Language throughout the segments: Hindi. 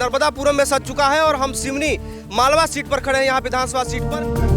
नर्मदापुरम में सज चुका है और हम सिवनी मालवा सीट पर खड़े हैं, यहाँ विधानसभा सीट पर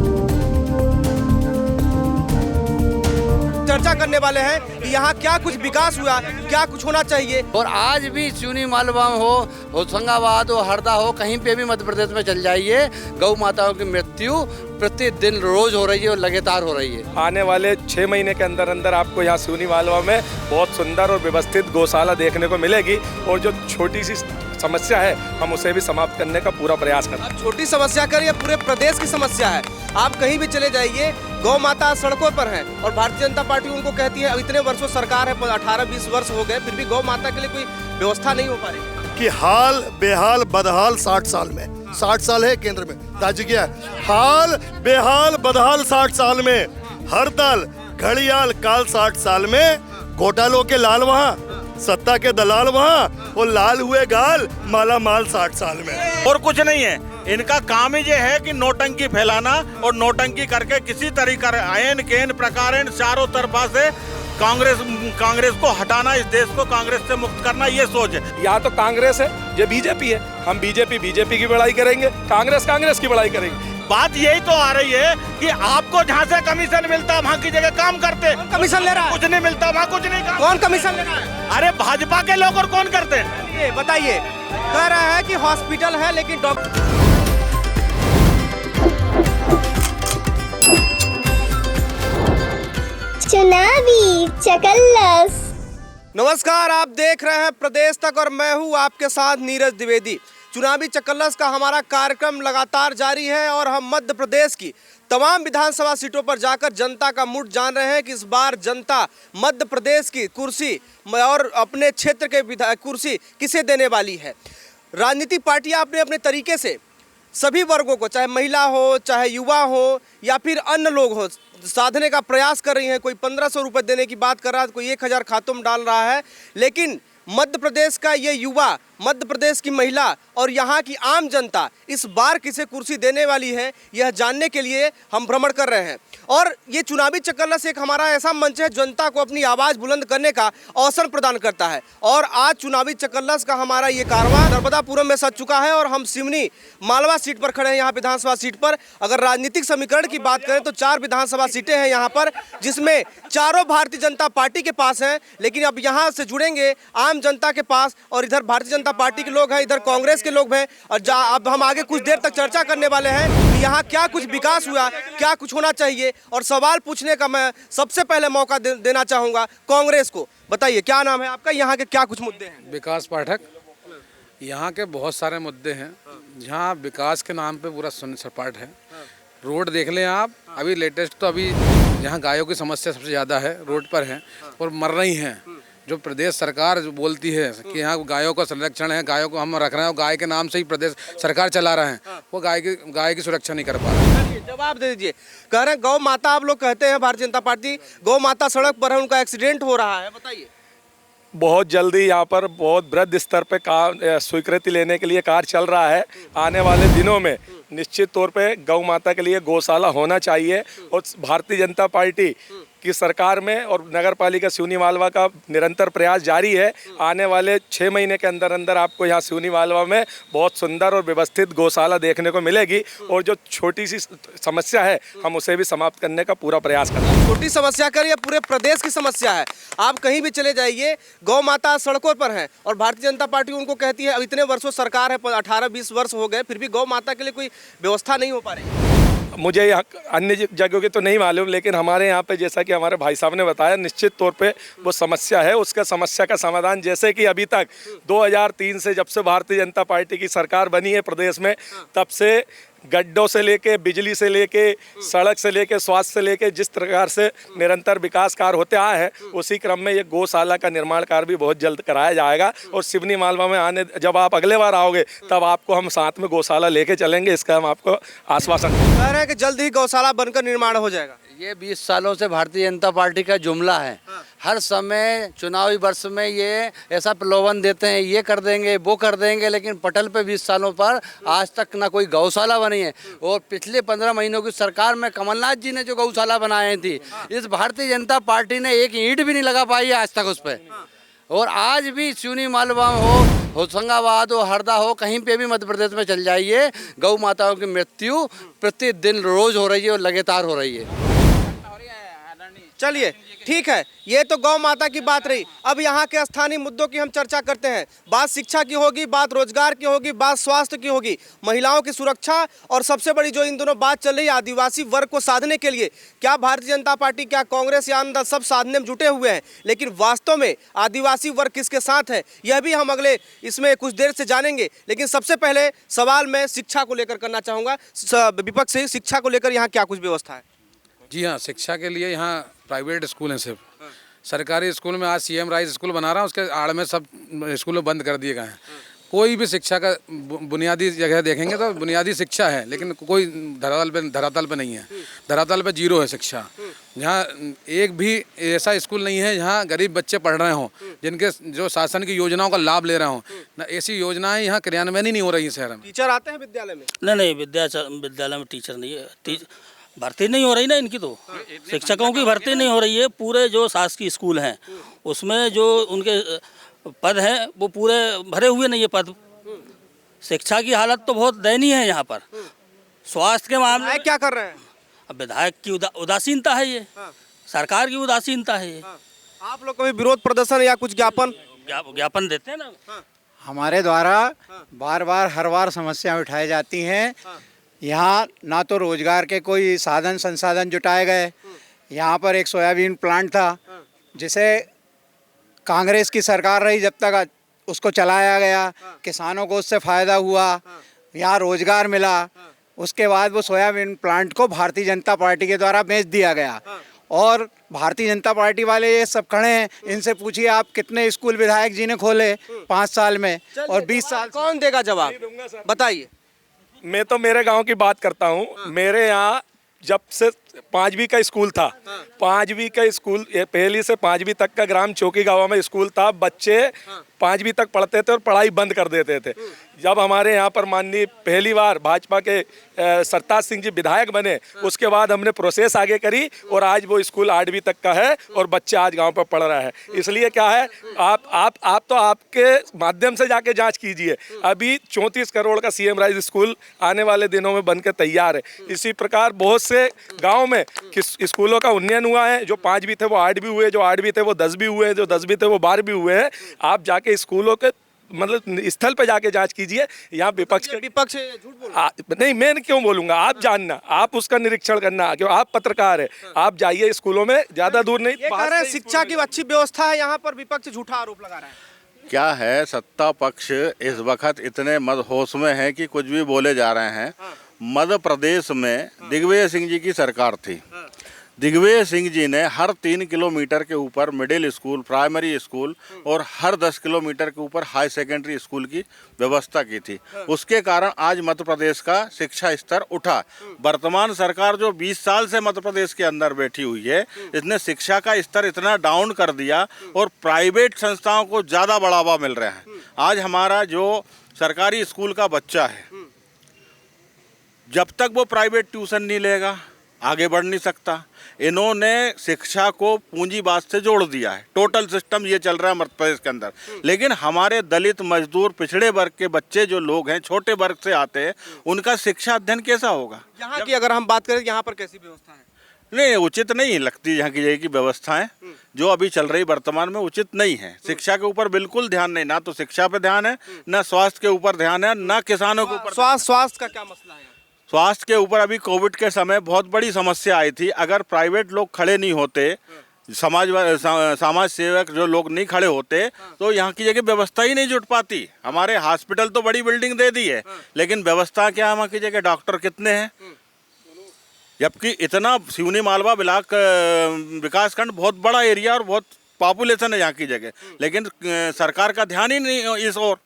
चर्चा करने वाले हैं कि यहाँ क्या कुछ विकास हुआ, क्या कुछ होना चाहिए। और आज भी सिवनी मालवा हो होशंगाबाद हो हरदा हो, कहीं पे भी मध्य प्रदेश में चल जाइए, गौ माताओं की मृत्यु प्रतिदिन रोज हो रही है और लगातार हो रही है। आने वाले 6 महीने के अंदर अंदर आपको यहाँ सिवनी मालवा में बहुत सुंदर और व्यवस्थित गौशाला देखने को मिलेगी और जो छोटी सी समस्या है हम उसे भी समाप्त करने का पूरा प्रयास करते हैं। छोटी समस्या कर ये पूरे प्रदेश की समस्या है। आप कहीं भी चले जाइए, गौ माता सड़कों पर हैं और भारतीय जनता पार्टी उनको कहती है इतने वर्षों सरकार है, 18-20 वर्ष हो गए, फिर भी गौ माता के लिए कोई व्यवस्था नहीं हो पा रही। कि हाल बेहाल बदहाल 60 साल में 60 साल है केंद्र में राज्य क्या है, हाल बेहाल बदहाल 60 साल में, हर दल घड़ियाल काल 60 साल में, घोटालों के लाल वहाँ, सत्ता के दलाल वहाँ और लाल हुए गाल माला माल 60 साल में। और कुछ नहीं है, इनका काम ही ये है कि नोटंकी फैलाना और नोटंकी करके किसी तरीका आयन केन प्रकार चारों तरफा से कांग्रेस को हटाना, इस देश को कांग्रेस से मुक्त करना, ये सोच है। यहाँ तो कांग्रेस है, ये बीजेपी है, हम बीजेपी की बड़ाई करेंगे, कांग्रेस की बड़ाई करेंगे। बात यही तो आ रही है कि आपको जहाँ से कमीशन मिलता है वहाँ की जगह काम करते, कमीशन ले रहा है, कुछ नहीं मिलता वहाँ कुछ नहीं काम। कौन कमीशन ले रहा है? अरे भाजपा के लोग और कौन करते हैं? ये बताइए, कह रहा है कि हॉस्पिटल है लेकिन डॉक्टर। चुनावी चकल्लस। नमस्कार, आप देख रहे हैं प्रदेश तक और मैं हूं आपके साथ नीरज द्विवेदी। चुनावी चकल्लस का हमारा कार्यक्रम लगातार जारी है और हम मध्य प्रदेश की तमाम विधानसभा सीटों पर जाकर जनता का मूड जान रहे हैं कि इस बार जनता मध्य प्रदेश की कुर्सी और अपने क्षेत्र के कुर्सी किसे देने वाली है। राजनीतिक पार्टियां अपने अपने तरीके से सभी वर्गों को, चाहे महिला हो, चाहे युवा हो या फिर अन्य लोग हो, साधने का प्रयास कर रही हैं। कोई 1500 रुपये देने की बात कर रहा है, कोई 1000 खातों में डाल रहा है। लेकिन मध्य प्रदेश का ये युवा, मध्य प्रदेश की महिला और यहाँ की आम जनता इस बार किसे कुर्सी देने वाली है, यह जानने के लिए हम भ्रमण कर रहे हैं। और ये चुनावी चकल्लस एक हमारा ऐसा मंच है जनता को अपनी आवाज़ बुलंद करने का अवसर प्रदान करता है। और आज चुनावी चकल्लस का हमारा ये कारवां नर्मदापुरम में सज चुका है और हम सिवनी मालवा सीट पर खड़े हैं, यहाँ विधानसभा सीट पर। अगर राजनीतिक समीकरण की बात करें तो 4 विधानसभा सीटें हैं यहाँ पर, जिसमें चारों भारतीय जनता पार्टी के पास हैं। लेकिन अब यहाँ से जुड़ेंगे आम जनता के पास और इधर भारतीय जनता पार्टी के लोग हैं, इधर कांग्रेस के लोग हैं। और अब हम आगे कुछ देर तक चर्चा करने वाले हैं कि यहाँ क्या कुछ विकास हुआ, क्या कुछ होना चाहिए। और सवाल पूछने का मैं सबसे पहले मौका देना चाहूँगा कांग्रेस को। बताइए, क्या नाम है आपका, यहाँ के क्या कुछ मुद्दे हैं? विकास पाठक। यहाँ के बहुत सारे मुद्दे हैं, यहाँ विकास के नाम पे पूरा सपाट है। रोड देख लें आप, अभी लेटेस्ट तो अभी यहाँ गायों की समस्या सबसे ज़्यादा है, रोड पर है और मर रही हैं। जो प्रदेश सरकार जो बोलती है कि यहाँ गायों का संरक्षण है, गायों को हम रख रहे हैं और गाय के नाम से ही प्रदेश सरकार चला रहे हैं, वो गाय की सुरक्षा नहीं कर पा रहे। जवाब दे दीजिए। कह रहे हैं गौ माता, आप लोग कहते हैं भारतीय जनता पार्टी, गौ माता सड़क पर है, उनका एक्सीडेंट हो रहा है, बताइए। बहुत जल्दी यहाँ पर बहुत वृहद स्तर पे स्वीकृति लेने के लिए कार्य चल रहा है। आने वाले दिनों में निश्चित तौर पे गौ माता के लिए गौशाला होना चाहिए और भारतीय जनता पार्टी की सरकार में और नगर पालिका सिवनी मालवा का निरंतर प्रयास जारी है। आने वाले 6 महीने के अंदर अंदर आपको यहाँ सिवनी मालवा में बहुत सुंदर और व्यवस्थित गौशाला देखने को मिलेगी और जो छोटी सी समस्या है हम उसे भी समाप्त करने का पूरा प्रयास करते हैं। छोटी समस्या कर ये पूरे प्रदेश की समस्या है। आप कहीं भी चले जाइए, गौ माता सड़कों पर हैं और भारतीय जनता पार्टी उनको कहती है इतने वर्षों सरकार है, 18-20 वर्ष हो गए, फिर भी गौ माता के लिए कोई व्यवस्था नहीं हो पा रही। मुझे यहाँ अन्य जगहों के तो नहीं मालूम, लेकिन हमारे यहाँ पे जैसा कि हमारे भाई साहब ने बताया, निश्चित तौर पे वो समस्या है। उसका समस्या का समाधान, जैसे कि अभी तक 2003 से जब से भारतीय जनता पार्टी की सरकार बनी है प्रदेश में, तब से गड्ढों से लेके, बिजली से लेके, सड़क से लेके, स्वास्थ्य से लेके, जिस प्रकार से निरंतर विकास कार्य होते आए हैं, उसी क्रम में ये गौशाला का निर्माण कार्य भी बहुत जल्द कराया जाएगा। और सिवनी मालवा में जब आप अगले बार आओगे तब आपको हम साथ में गौशाला लेके चलेंगे, इसका हम आपको आश्वासन कह रहे हैं कि जल्द ही गौशाला बनकर निर्माण हो जाएगा। ये 20 सालों से भारतीय जनता पार्टी का जुमला है। हर समय चुनावी वर्ष में ये ऐसा प्रलोभन देते हैं, ये कर देंगे, वो कर देंगे, लेकिन पटल पे 20 सालों पर आज तक ना कोई गौशाला बनी है। और पिछले 15 महीनों की सरकार में कमलनाथ जी ने जो गौशाला बनाई थी, इस भारतीय जनता पार्टी ने एक ईंट भी नहीं लगा पाई है आज तक उस पर। और आज भी सिवनी मालवा हो, होशंगाबाद हो, हरदा हो, कहीं पे भी मध्य प्रदेश में चल जाइए, गौ माताओं की मृत्यु प्रतिदिन रोज हो रही है और लगातार हो रही है। चलिए ठीक है, ये तो गौ माता की बात रही। अब यहाँ के स्थानीय मुद्दों की हम चर्चा करते हैं। बात शिक्षा की होगी, बात रोजगार की होगी, बात स्वास्थ्य की होगी, महिलाओं की सुरक्षा, और सबसे बड़ी जो इन दोनों बात चल रही है आदिवासी वर्ग को साधने के लिए क्या भारतीय जनता पार्टी, क्या कांग्रेस या अंदर सब साधने में जुटे हुए हैं, लेकिन वास्तव में आदिवासी वर्ग किसके साथ है यह भी हम अगले इसमें कुछ देर से जानेंगे। लेकिन सबसे पहले सवाल मैं शिक्षा को लेकर करना चाहूँगा। विपक्ष से शिक्षा को लेकर यहाँ क्या कुछ व्यवस्था है? जी हाँ, शिक्षा के लिए यहाँ प्राइवेट स्कूल हैं सिर्फ। सरकारी स्कूल में आज सीएम राइज स्कूल बना रहा है, उसके आड़ में सब स्कूल बंद कर दिए गए हैं। कोई भी शिक्षा का बुनियादी जगह देखेंगे तो बुनियादी शिक्षा है, लेकिन कोई धरातल पे नहीं है। धरातल पे जीरो है शिक्षा। यहाँ एक भी ऐसा स्कूल नहीं है जहाँ गरीब बच्चे पढ़ रहे हों, जिनके जो शासन की योजनाओं का लाभ ले रहे हों। ना ऐसी योजनाएं यहाँ क्रियान्वयन ही नहीं हो रही है शहर में। टीचर आते हैं विद्यालय में? नहीं, विद्यालय में टीचर नहीं है, भर्ती नहीं हो रही ना इनकी, तो शिक्षकों की भर्ती नहीं हो रही है। पूरे जो शासकीय स्कूल हैं उसमें जो उनके पद हैं वो पूरे भरे हुए नहीं है पद। शिक्षा की हालत तो बहुत दयनीय है यहाँ पर। स्वास्थ्य के मामले में क्या कर रहे हैं? अब विधायक की उदासीनता है, ये सरकार की उदासीनता है। ये आप लोग कभी विरोध प्रदर्शन या कुछ ज्ञापन देते हैं ना? हमारे द्वारा बार बार हर बार समस्याएं उठाई जाती हैं। यहाँ ना तो रोजगार के कोई साधन संसाधन जुटाए गए। यहाँ पर एक सोयाबीन प्लांट था जिसे कांग्रेस की सरकार रही, जब तक उसको चलाया गया, किसानों को उससे फ़ायदा हुआ, यहाँ रोजगार मिला। उसके बाद वो सोयाबीन प्लांट को भारतीय जनता पार्टी के द्वारा बेच दिया गया। और भारतीय जनता पार्टी वाले ये सब खड़े हैं, इनसे पूछिए आप कितने स्कूल विधायक जी ने खोले 5 साल में और 20 साल। कौन देगा जवाब, बताइए। मैं तो मेरे गांव की बात करता हूं। मेरे यहाँ जब से 5वीं का स्कूल था, 5वीं का स्कूल, पहली से 5वीं तक का ग्राम चौकी गाँव में स्कूल था। बच्चे 5वीं तक पढ़ते थे और पढ़ाई बंद कर देते थे। जब हमारे यहाँ पर माननीय पहली बार भाजपा के सरताज सिंह जी विधायक बने, उसके बाद हमने प्रोसेस आगे करी और आज वो स्कूल 8वीं तक का है और बच्चे आज गांव पर पढ़ रहा है। इसलिए क्या है, आप तो आपके माध्यम से जाके जांच कीजिए। अभी 34 करोड़ का सीएम राइज स्कूल आने वाले दिनों में बनकर तैयार है। इसी प्रकार बहुत से गाँव में स्कूलों का उन्नयन हुआ है। जो 5वीं थे वो 8वीं हुए, जो 8वीं थे वो 10 भी हुए, जो 10वीं थे वो 12वीं हुए हैं। आप जाके स्कूलों के मतलब स्थल पे जाके जांच कीजिए। यहाँ विपक्ष झूठ बोल नहीं, मैं क्यों बोलूंगा, आप जानना, आप उसका निरीक्षण करना, क्यों आप पत्रकार है। आप जाइए स्कूलों में, ज्यादा दूर नहीं। ये कह रहे हैं शिक्षा की अच्छी व्यवस्था है, यहाँ पर विपक्ष झूठा आरोप लगा रहा है। क्या है, सत्ता पक्ष इस वक्त इतने मदहोश में है कि कुछ भी बोले जा रहे हैं। मध्य प्रदेश में दिग्विजय सिंह जी की सरकार थी। दिग्विजय सिंह जी ने हर 3 किलोमीटर के ऊपर मिडिल स्कूल, प्राइमरी स्कूल और हर 10 किलोमीटर के ऊपर हाई सेकेंडरी स्कूल की व्यवस्था की थी। उसके कारण आज मध्य प्रदेश का शिक्षा स्तर उठा। वर्तमान सरकार जो 20 साल से मध्य प्रदेश के अंदर बैठी हुई है, इसने शिक्षा का स्तर इतना डाउन कर दिया और प्राइवेट संस्थाओं को ज़्यादा बढ़ावा मिल रहा है। आज हमारा जो सरकारी स्कूल का बच्चा है, जब तक वो प्राइवेट ट्यूशन नहीं लेगा आगे बढ़ नहीं सकता। इन्होंने शिक्षा को पूंजीवाद से जोड़ दिया है। टोटल सिस्टम ये चल रहा है मध्य प्रदेश के अंदर। लेकिन हमारे दलित, मजदूर, पिछड़े वर्ग के बच्चे जो लोग हैं, छोटे वर्ग से आते हैं, उनका शिक्षा अध्ययन कैसा होगा? यहाँ की अगर हम बात करें, यहाँ पर कैसी व्यवस्था है? नहीं, उचित नहीं लगती यहाँ की की व्यवस्थाएं जो अभी चल रही वर्तमान में उचित नहीं है। शिक्षा के ऊपर बिल्कुल ध्यान नहीं, ना तो शिक्षा पे ध्यान है, ना स्वास्थ्य के ऊपर ध्यान है, ना किसानों के ऊपर। स्वास्थ्य का क्या मसला है? स्वास्थ्य के ऊपर अभी कोविड के समय बहुत बड़ी समस्या आई थी। अगर प्राइवेट लोग खड़े नहीं होते, समाज सेवक जो लोग नहीं खड़े होते, तो यहाँ की जगह व्यवस्था ही नहीं जुट पाती। हमारे हॉस्पिटल तो बड़ी बिल्डिंग दे दी है, लेकिन व्यवस्था क्या है वहाँ की जगह? डॉक्टर कितने हैं? जबकि इतना सिवनी मालवा ब्लॉक विकासखंड बहुत बड़ा एरिया और बहुत पॉपुलेशन है यहाँ की जगह, लेकिन सरकार का ध्यान ही नहीं इस ओर।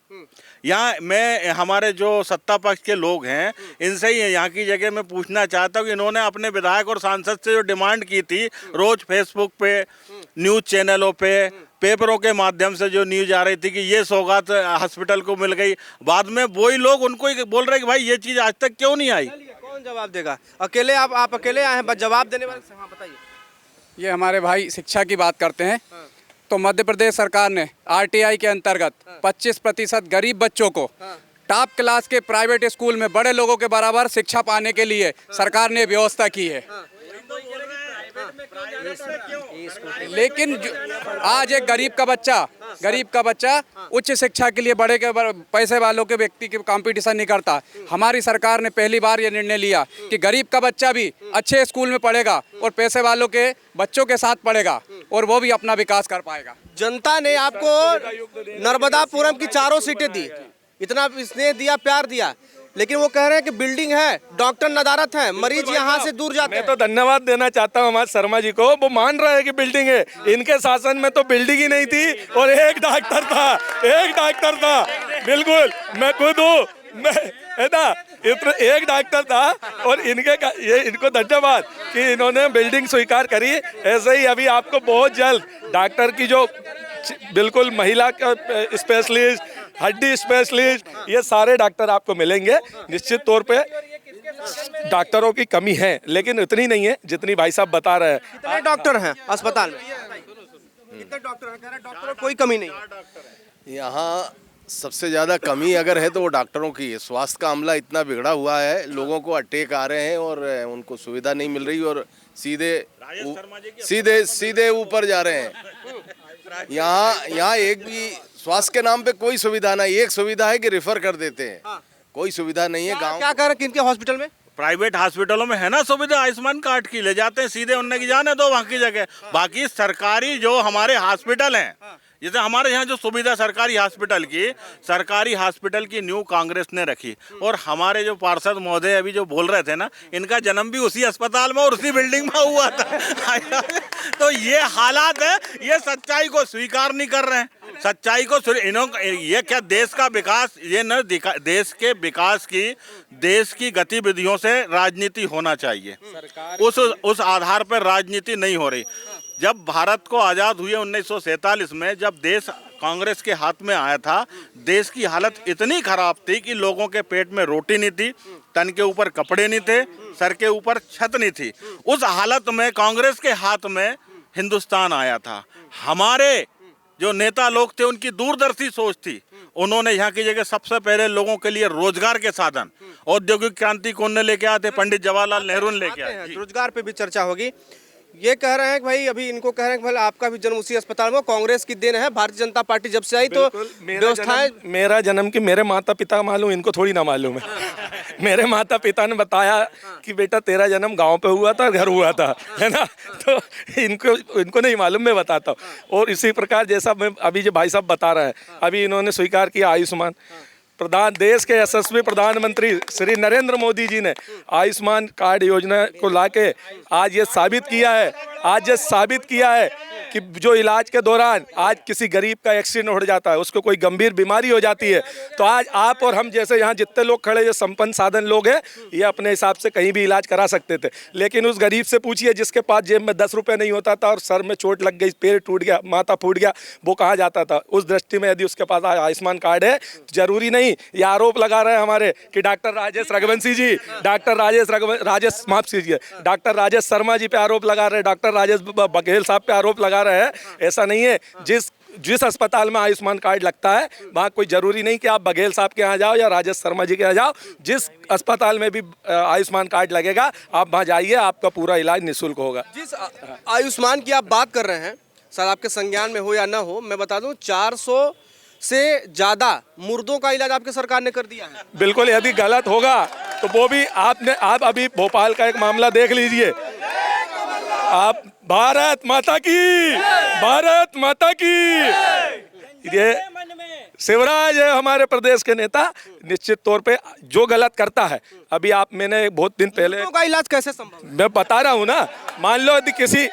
यहाँ मैं हमारे जो सत्ता पक्ष के लोग हैं, इनसे ही यहाँ की जगह मैं पूछना चाहता हूँ कि इन्होंने अपने विधायक और सांसद से जो डिमांड की थी, रोज फेसबुक पे, न्यूज़ चैनलों पे, पेपरों के माध्यम से जो न्यूज़ आ रही थी कि ये सौगात हॉस्पिटल को मिल गई, बाद में वही लोग उनको ही बोल रहे कि भाई ये चीज़ आज तक क्यों नहीं आई? कौन जवाब देगा? अकेले आप अकेले आए हैं जवाब देने वाले? हाँ बताइए। ये हमारे भाई शिक्षा की बात करते हैं। तो मध्य प्रदेश सरकार ने आरटीआई के अंतर्गत 25% गरीब बच्चों को टॉप क्लास के प्राइवेट स्कूल में बड़े लोगों के बराबर शिक्षा पाने के लिए सरकार ने व्यवस्था की है। लेकिन आज एक गरीब का बच्चा उच्च शिक्षा के लिए बड़े के पैसे वालों के व्यक्ति के कंपटीशन नहीं करता। हमारी सरकार ने पहली बार ये निर्णय लिया कि गरीब का बच्चा भी अच्छे स्कूल में पढ़ेगा और पैसे वालों के बच्चों के साथ पढ़ेगा और वो भी अपना विकास कर पाएगा। जनता ने आपको नर्मदापुरम की 4 सीटें दी, इतना स्नेह दिया, प्यार दिया, लेकिन वो कह रहे हैं कि बिल्डिंग है, डॉक्टर नदारत है, मरीज यहाँ से दूर जाते हैं। मैं तो धन्यवाद देना चाहता हूँ हमारे शर्मा जी को, वो मान रहे हैं कि बिल्डिंग है। इनके शासन में तो बिल्डिंग ही नहीं थी और एक डॉक्टर था, बिल्कुल मैं खुद हूँ, एक डॉक्टर था और इनको धन्यवाद कि इन्होंने बिल्डिंग स्वीकार करी। ऐसे ही अभी आपको बहुत जल्द डॉक्टर की जो बिल्कुल महिला स्पेशलिस्ट, हड्डी स्पेशलिस्ट, ये सारे डॉक्टर आपको मिलेंगे। निश्चित तौर पे डॉक्टरों की कमी है, लेकिन इतनी नहीं है जितनी भाई साहब बता रहे हैं। कितने डॉक्टर हैं अस्पताल में? कितने डॉक्टर हैं? कह रहे डॉक्टरों कोई कमी नहीं है। यहाँ सबसे ज़्यादा कमी अगर है तो वो डॉक्टरों की है। स्वास्थ्य का अमला इतना बिगड़ा हुआ है, लोगों को अटैक आ रहे हैं और उनको सुविधा नहीं मिल रही और सीधे ऊपर जा रहे हैं। यहाँ एक भी स्वास्थ्य के नाम पे कोई सुविधा नहीं। एक सुविधा है कि रेफर कर देते हैं, कोई सुविधा नहीं है। गाँव क्या कह रहे हैं किनके हॉस्पिटल में? प्राइवेट हॉस्पिटलों में है ना सुविधा, आयुष्मान कार्ड की ले जाते हैं सीधे, उनने की जाने दो वहाँ की जगह। बाकी सरकारी जो हमारे हॉस्पिटल हैं, जैसे हमारे यहाँ जो सुविधा सरकारी हॉस्पिटल की न्यू कांग्रेस ने रखी, और हमारे जो पार्षद महोदय अभी जो बोल रहे थे ना, इनका जन्म भी उसी अस्पताल में और उसी बिल्डिंग में हुआ था। तो ये हालात है, ये सच्चाई को स्वीकार नहीं कर रहे हैं। सच्चाई को ये क्या देश का विकास, ये न देश के विकास की, देश की गतिविधियों से राजनीति होना चाहिए। उस आधार पर राजनीति नहीं हो रही। जब भारत को आज़ाद हुए 1947 में, जब देश कांग्रेस के हाथ में आया था, देश की हालत इतनी खराब थी कि लोगों के पेट में रोटी नहीं थी, तन के ऊपर कपड़े नहीं थे, सर के ऊपर छत नहीं थी। उस हालत में कांग्रेस के हाथ में हिंदुस्तान आया था। हमारे जो नेता लोग थे उनकी दूरदर्शी सोच थी। उन्होंने यहाँ की जगह सबसे पहले लोगों के लिए रोजगार के साधन, औद्योगिक क्रांति कौन ने लेके आए थे? पंडित जवाहरलाल नेहरू ने लेके आए। रोजगार पे भी चर्चा होगी। ये कह रहे हैं कि भाई, अभी इनको कह रहे हैं कि भाई आपका भी जन्म उसी अस्पताल में, कांग्रेस की देन है। भारतीय जनता पार्टी जब से आई तो व्यवस्थाएं, मेरा जन्म की मेरे माता पिता मालूम, इनको थोड़ी ना मालूम है। मेरे माता पिता ने बताया कि बेटा तेरा जन्म गांव पे हुआ था, घर हुआ था, है ना, तो इनको नहीं मालूम, मैं बताता हूँ। और इसी प्रकार जैसा मैं अभी जो भाई साहब बता रहे हैं, अभी इन्होंने स्वीकार किया आयुष्मान। देश के यशस्वी प्रधानमंत्री श्री नरेंद्र मोदी जी ने आयुष्मान कार्ड योजना को लाके आज ये साबित किया है कि जो इलाज के दौरान आज किसी गरीब का एक्सीडेंट हो जाता है, उसको कोई गंभीर बीमारी हो जाती है, तो आज आप और हम जैसे यहाँ जितने लोग खड़े, जो संपन्न साधन लोग हैं, ये अपने हिसाब से कहीं भी इलाज करा सकते थे। लेकिन उस गरीब से पूछिए जिसके पास जेब में 10 रुपये नहीं होता था और सर में चोट लग गई, पैर टूट गया, माथा फूट गया, वो कहाँ जाता था? उस दृष्टि में यदि उसके पास आयुष्मान कार्ड है, जरूरी नहीं, ये आरोप लगा रहे हैं हमारे कि डॉक्टर राजेश रघुवंशी जी, डॉक्टर राजेश शर्मा जी पे आरोप लगा रहे हैं, डॉक्टर राजेश बघेल साहब पे आरोप लगा रहे हैं। ऐसा नहीं है। जिस अस्पताल में आयुष्मान कार्ड लगता है, वहाँ कोई जरूरी नहीं कि आप बघेल साहब के यहाँ जाओ या राजेश शर्मा जी के यहाँ जाओ। जिस अस्पताल में भी आयुष्मान कार्ड लगेगा, आप वहाँ जाइए, आपका पूरा इलाज निःशुल्क होगा। जिस आयुष्मान की आप बात कर रहे हैं, सर आपके संज्ञान में हो या ना हो, मैं बता दूं 400 से ज्यादा मुर्दों का इलाज आपके सरकार ने कर दिया है। बिल्कुल, यदि गलत होगा तो वो भी आप अभी भोपाल का एक मामला देख लीजिए। आप भारत माता की ये शिवराज है हमारे प्रदेश के नेता। निश्चित तौर पे जो गलत करता है, अभी मैंने बहुत दिन पहले का इलाज कैसे संभव, मैं बता रहा हूँ ना, मान लो यदि किसी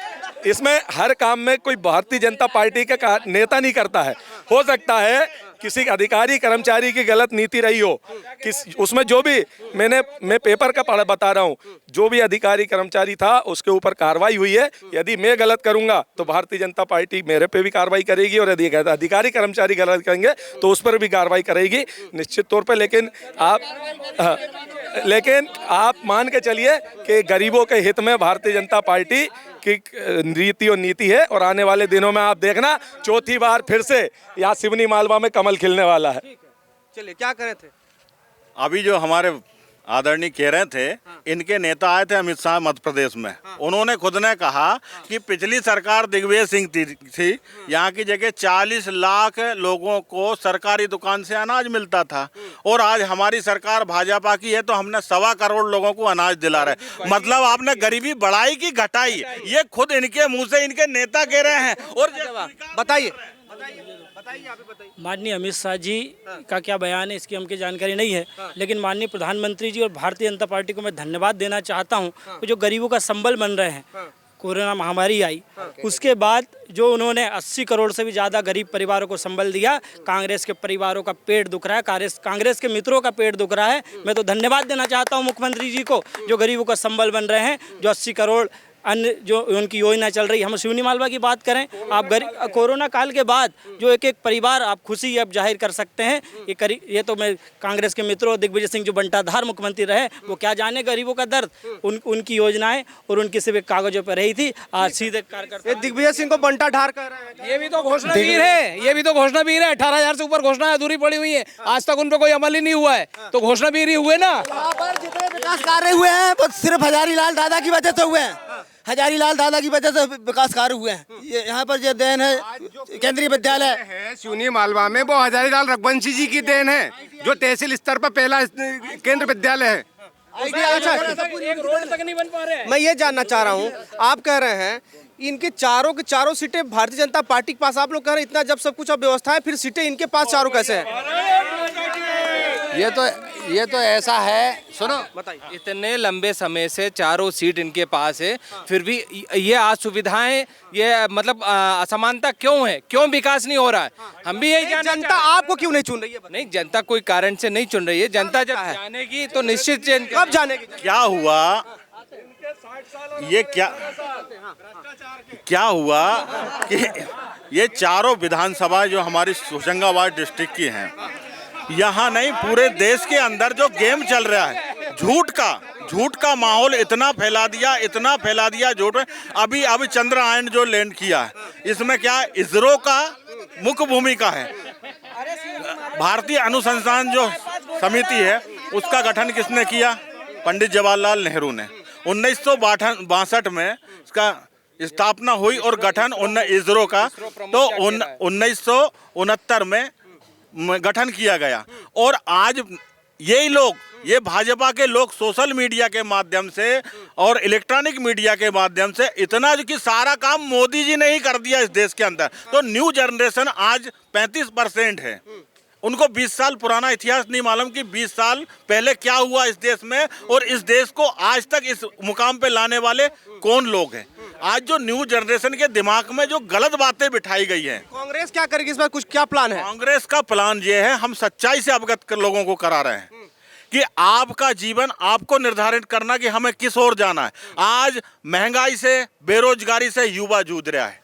इसमें हर काम में कोई भारतीय जनता पार्टी का नेता नहीं करता है, हो सकता है किसी अधिकारी कर्मचारी की गलत नीति रही हो, उसमें जो भी मैं पेपर का बता रहा हूँ, जो भी अधिकारी कर्मचारी था उसके ऊपर कार्रवाई हुई है। यदि मैं गलत करूंगा तो भारतीय जनता पार्टी मेरे पे भी कार्रवाई करेगी, और यदि अधिकारी कर्मचारी गलत करेंगे तो उस पर भी कार्रवाई करेगी निश्चित तौर पर। लेकिन आप लेकिन आप मान के चलिए कि गरीबों के हित में भारतीय जनता पार्टी की रीति और नीति है, और आने वाले दिनों में आप देखना चौथी बार फिर से यहाँ सिवनी मालवा में कमल खिलने वाला है। चलिए, क्या करे थे? अभी जो हमारे आदरणीय कह रहे थे, इनके नेता आए थे अमित शाह मध्य प्रदेश में। उन्होंने खुद ने कहा कि पिछली सरकार दिग्विजय सिंह थी, यहाँ की जगह 40 लाख लोगों को सरकारी दुकान से अनाज मिलता था, और आज हमारी सरकार भाजपा की है तो हमने 1.25 करोड़ लोगों को अनाज दिला रहे। मतलब आपने गरीबी बढ़ाई कि घटाई, ये खुद इनके मुंह से इनके नेता कह रहे हैं। और बताइए, माननीय अमित शाह जी का क्या बयान है इसकी हमको जानकारी नहीं है, लेकिन माननीय प्रधानमंत्री जी और भारतीय जनता पार्टी को मैं धन्यवाद देना चाहता हूं कि जो गरीबों का संबल बन रहे हैं। कोरोना महामारी आई, उसके बाद जो उन्होंने 80 करोड़ से भी ज़्यादा गरीब परिवारों को संबल दिया। कांग्रेस के परिवारों का पेट दुख रहा है, कांग्रेस के मित्रों का पेट दुख रहा है। मैं तो धन्यवाद देना चाहता हूं मुख्यमंत्री जी को, जो गरीबों का संबल बन रहे हैं, जो 80 करोड़ अन्य जो उनकी योजना चल रही है। हम सिवनी मालवा की बात करें, आप कोरोना काल के बाद जो एक एक परिवार आप खुशी अब जाहिर कर सकते हैं। ये तो मैं कांग्रेस के मित्रों, दिग्विजय सिंह जो बंटाधार मुख्यमंत्री रहे, वो क्या जाने गरीबों का दर्द। उनकी योजनाएं और उनकी सिर्फ कागजों पर रही थी, आज सीधे कार्यकर्ता। दिग्विजय सिंह को बंटाधार कह रहे हैं, ये भी तो घोषणावीर है, ये भी तो घोषणावीर है। 18,000 से ऊपर घोषणा अधूरी पड़ी हुई है, आज तक उन पर कोई अमल ही नहीं हुआ है, तो घोषणावीर ही हुए ना। जितने विकास कार्य हुए हैं वो सिर्फ हजारीलाल दादा की वजह से हुए हैं, हजारीलाल दादा की वजह से विकास कार्य हुए हैं। ये यहाँ पर जो देन है केंद्रीय विद्यालय है सिवनी मालवा में, वो हजारीलाल रघुवंशी जी की देन है, जो तहसील स्तर पर पहला केंद्र विद्यालय है। एक रोड तक नहीं बन पा रहे। मैं ये जानना चाह रहा हूँ, आप कह रहे हैं इनके चारों की चारों सीटें भारतीय जनता पार्टी के पास, आप लोग कह रहे हैं इतना जब सब कुछ अब व्यवस्था है, फिर सीटें इनके पास चारों कैसे है? ये तो ऐसा है, सुनो बताइए। इतने लंबे समय से चारों सीट इनके पास है, फिर भी ये आज सुविधाएं, ये मतलब असमानता क्यों है, क्यों विकास नहीं हो रहा है? हम भी यही जानना। जनता आपको क्यों नहीं चुन रही है? नहीं, जनता कोई कारण से नहीं चुन रही है। जनता जब जानेगी तो निश्चित कब जानेगी? क्या हुआ, ये क्या हुआ कि ये चारों विधानसभा जो हमारी होशंगाबाद डिस्ट्रिक्ट की हैं, यहाँ नहीं पूरे देश के अंदर जो गेम चल रहा है, झूठ का माहौल इतना फैला दिया झूठ में। अभी चंद्रयान जो लैंड किया है, इसमें क्या इसरो का मुख्य भूमिका है। भारतीय अनुसंधान जो समिति है, उसका गठन किसने किया? पंडित जवाहरलाल नेहरू ने। 1962 में इसका स्थापना हुई और गठन इसरो का तो 1969 में गठन किया गया। और आज यही लोग, ये भाजपा के लोग सोशल मीडिया के माध्यम से और इलेक्ट्रॉनिक मीडिया के माध्यम से इतना कि सारा काम मोदी जी ने ही कर दिया इस देश के अंदर। तो न्यू जनरेशन आज 35% है, उनको 20 साल पुराना इतिहास नहीं मालूम कि 20 साल पहले क्या हुआ इस देश में, और इस देश को आज तक इस मुकाम पे लाने वाले कौन लोग हैं। आज जो न्यू जनरेशन के दिमाग में जो गलत बातें बिठाई गई हैं। कांग्रेस क्या करेगी इस बार, कुछ क्या प्लान है? कांग्रेस का प्लान ये है, हम सच्चाई से अवगत कर लोगों को करा रहे हैं कि आपका जीवन आपको निर्धारित करना कि हमें किस ओर जाना है। आज महंगाई से, बेरोजगारी से युवा जूझ रहा है।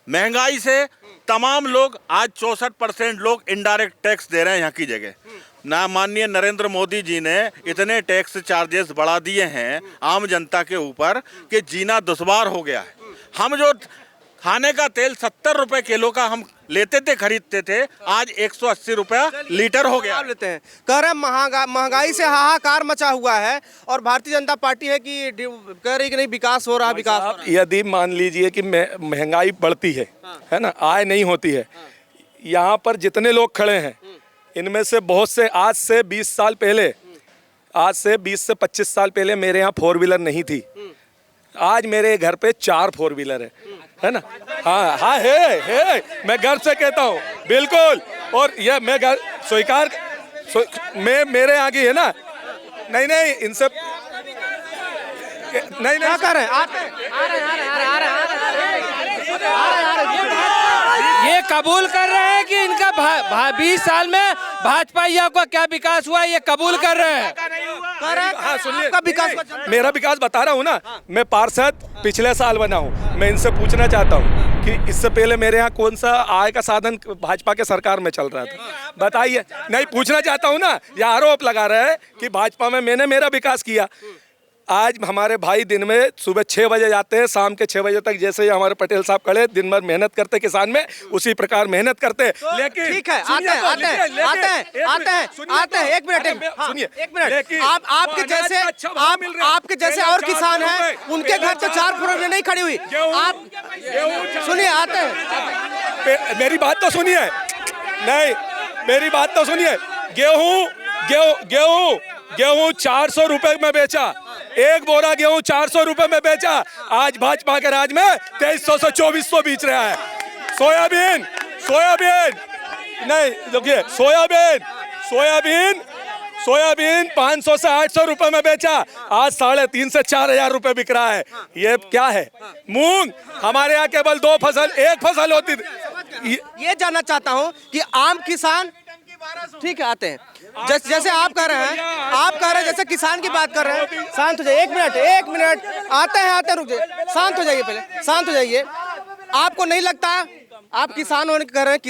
महंगाई से तमाम लोग, आज 64% लोग इनडायरेक्ट टैक्स दे रहे हैं यहाँ की जगह। ना माननीय नरेंद्र मोदी जी ने इतने टैक्स चार्जेस बढ़ा दिए हैं आम जनता के ऊपर कि जीना दुश्वार हो गया है। हम जो खाने का तेल 70 रुपए किलो का हम लेते थे, खरीदते थे, आज 180 रुपया लीटर हो गया। लेते हैं, कह रहे महंगाई से हाहाकार मचा हुआ है, और भारतीय जनता पार्टी है कि कह रही कि नहीं विकास हो रहा, विकास हो रहा। यदि मान लीजिए कि महंगाई बढ़ती है ना, आय नहीं होती है, यहाँ पर जितने लोग खड़े हैं इनमें से बहुत से आज से 20 साल पहले, आज से 20 से 25 साल पहले मेरे यहाँ 4 व्हीलर नहीं थी। आज मेरे घर पे 4 4 व्हीलर है ना। हाँ है, मैं गर्व से कहता हूँ, बिल्कुल। और ये मैं स्वीकार मेरे आगे है ना। नहीं इनसे नहीं क्या कर रहे हैं? ये कबूल कर रहे हैं कि इनका 20 साल में भाजपा का क्या विकास हुआ, ये कबूल कर रहे हैं। हाँ सुनिए, मेरा विकास बता रहा हूँ ना। मैं पार्षद पिछले साल बना हूँ। मैं इनसे पूछना चाहता हूँ कि इससे पहले मेरे यहाँ कौन सा आय का साधन भाजपा के सरकार में चल रहा था, बताइए। नहीं, पूछना चाहता हूँ ना, यह आरोप लगा रहे हैं कि भाजपा में मैंने मेरा विकास किया। आज हमारे भाई दिन में सुबह 6 बजे जाते हैं, शाम के 6 बजे तक, जैसे ही हमारे पटेल साहब खड़े दिन भर मेहनत करते किसान में, उसी प्रकार मेहनत करते। लेकिन ठीक है, आते हैं एक मिनट सुनिए, एक मिनट। आपके जैसे और किसान हैं, उनके घर तो 4 फुट नहीं खड़ी हुई। आप सुनिए, आते हैं, मेरी बात तो सुनिए, नहीं मेरी बात तो सुनिए। गेहूं 400 रुपए में बेचा, एक बोरा गेहूं 400 रुपए में बेचा। आज भाजपा के राज में 2300 से 2400 बेच रहा है। सोयाबीन नहीं, देखिए, सोयाबीन 500 से 800 रुपए में बेचा, आज 3,500 से 4,000 रुपए बिक रहा है। ये क्या है? मूंग हमारे यहाँ केवल 2 फसल, एक फसल होती थी। ये जानना चाहता हूँ कि आम किसान, ठीक है, आते हैं, जैसे आप कह रहे हैं, जैसे किसान की बात कर रहे हैं। शांत हो जाइए, एक मिनट, आते हैं, रुक जाइए, शांत हो जाइए, पहले शांत हो जाइए। आपको नहीं लगता, आप किसान होने कह रहे हैं,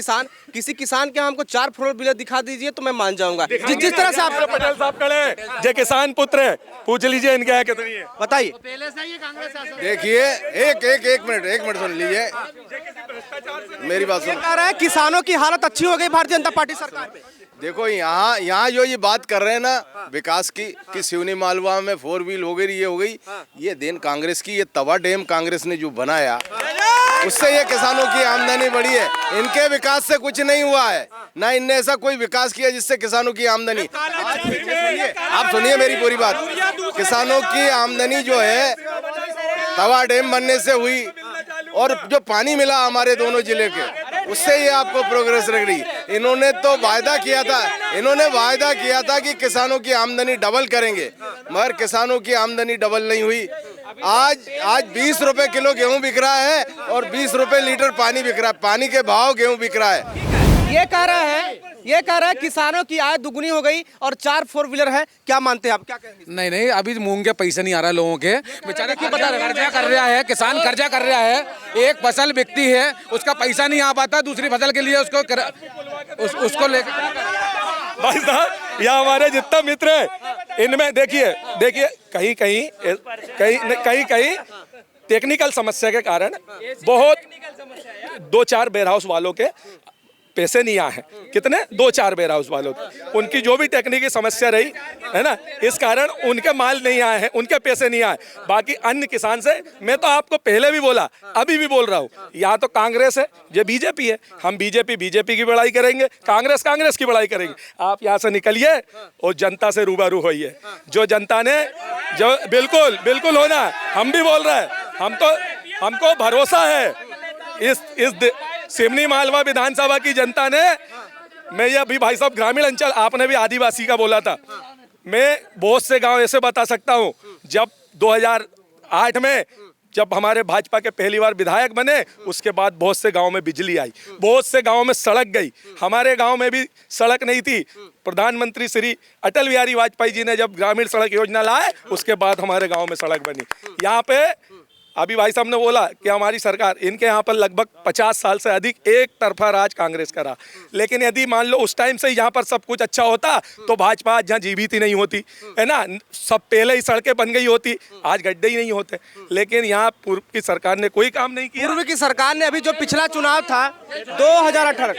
किसी किसान के हमको 4 फोर व्हीलर दिखा दीजिए तो मैं मान जाऊंगा। जिस तरह से आप पटेल साहब खड़े, जो किसान पुत्र है, पूछ लीजिए इनके यहाँ कितनी है, बताइए। देखिए, एक मिनट सुन लीजिए, मेरी बात सुन। कह रहा है किसानों की हालत अच्छी हो गई भारतीय जनता पार्टी सरकार में। देखो, यहाँ जो ये बात कर रहे हैं ना विकास की, कि सिवनी मालवा में 4 व्हील हो गई, ये हो गई, ये देन कांग्रेस की। ये तवा डैम कांग्रेस ने जो बनाया, उससे ये किसानों की आमदनी बढ़ी है। इनके विकास से कुछ नहीं हुआ है, ना इनने ऐसा कोई विकास किया जिससे किसानों की आमदनी। आप सुनिए मेरी पूरी बात। किसानों की आमदनी जो है तवा डैम बनने से हुई, और जो पानी मिला हमारे दोनों जिले के, उससे ये आपको प्रोग्रेस लग रही। इन्होंने तो वायदा किया था कि किसानों की आमदनी डबल करेंगे, मगर किसानों की आमदनी डबल नहीं हुई। आज 20 रुपए किलो गेहूं बिक रहा है और 20 रुपए लीटर पानी बिक रहा है। पानी के भाव गेहूं बिक रहा है। ये कह रहा है किसानों की आय दुगुनी हो गई और 4 फोर व्हीलर है। क्या मानते हैं आप, क्या कहेंगे? नहीं, अभी मूंग के पैसे नहीं आ रहा लोगों के, बेचारे की बता रहे, कर्जा कर रहा है किसान, कर्जा कर रहा है। एक फसल बिकती है, उसका पैसा नहीं आ पाता, दूसरी फसल के लिए उसको लेकर। भाई साहब, यह हमारे जितना मित्र है, इनमें देखिए कहीं टेक्निकल समस्या के कारण बहुत 2-4 वेयर हाउस वालों के पैसे नहीं आए हैं। कितने? 2-4 वेयर हाउस वालों के, उनकी जो भी टेक्निकल समस्या रही है ना, इस कारण उनके माल नहीं आए हैं, उनके पैसे नहीं आए। बाकी अन्य किसान से मैं तो आपको पहले भी बोला, अभी भी बोल रहा हूँ, यहाँ तो कांग्रेस है, ये बीजेपी है। हम बीजेपी की बड़ाई करेंगे, कांग्रेस की बड़ाई करेंगे। आप यहाँ से निकलिए और जनता से रूबरू होइए। जो जनता ने जो बिल्कुल होना, हम भी बोल रहे हैं, हमको भरोसा है इस सिवनी मालवा विधानसभा की जनता ने। मैं ये अभी भाई साहब ग्रामीण अंचल, आपने भी आदिवासी का बोला था, मैं बहुत से गांव ऐसे बता सकता हूं, जब 2008 में जब हमारे भाजपा के पहली बार विधायक बने, उसके बाद बहुत से गांव में बिजली आई, बहुत से गांव में सड़क गई। हमारे गांव में भी सड़क नहीं थी। प्रधानमंत्री श्री अटल बिहारी वाजपेयी जी ने जब ग्रामीण सड़क योजना लाए, उसके बाद हमारे गाँव में सड़क बनी। यहाँ पे अभी भाई साहब ने बोला कि हमारी सरकार, इनके यहाँ पर लगभग 50 साल से अधिक एक तरफा राज कांग्रेस करा। लेकिन यदि मान लो उस टाइम से यहाँ पर सब कुछ अच्छा होता तो भाजपा आज यहाँ जीवित ही नहीं होती, है ना। सब पहले ही सड़कें बन गई होती, आज गड्ढे ही नहीं होते। लेकिन यहाँ पूर्व की सरकार ने कोई काम नहीं किया। पूर्व की सरकार ने अभी जो पिछला चुनाव था 2018,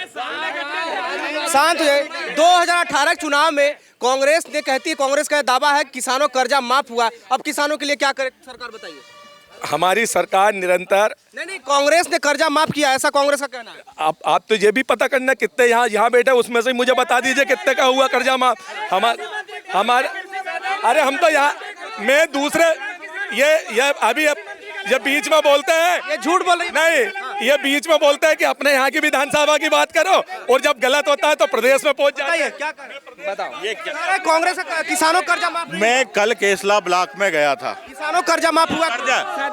शांत हो जाए, 2018 चुनाव में कांग्रेस ने कहती है, कांग्रेस का दावा है किसानों कर्जा माफ हुआ। अब किसानों के लिए क्या करे सरकार, बताइए। हमारी सरकार निरंतर नहीं, कांग्रेस ने कर्जा माफ किया, ऐसा कांग्रेस का कहना है। आप तो ये भी पता करना कितने यहाँ बैठे, उसमें से मुझे बता दीजिए कितने का हुआ कर्जा माफ। हमारे अरे हम तो यहाँ, मैं दूसरे ये अभी ये बीच में बोलते हैं, ये झूठ बोल रही नहीं, ये बीच में बोलते हैं कि अपने यहाँ की विधानसभा की बात करो, और जब गलत होता है तो प्रदेश में पहुंच जाता है। क्या बताओ, ये क्या कांग्रेस का किसानों कर्जा माफ? मैं कल केसला ब्लॉक में गया था, किसानों कर्जा माफ हुआ।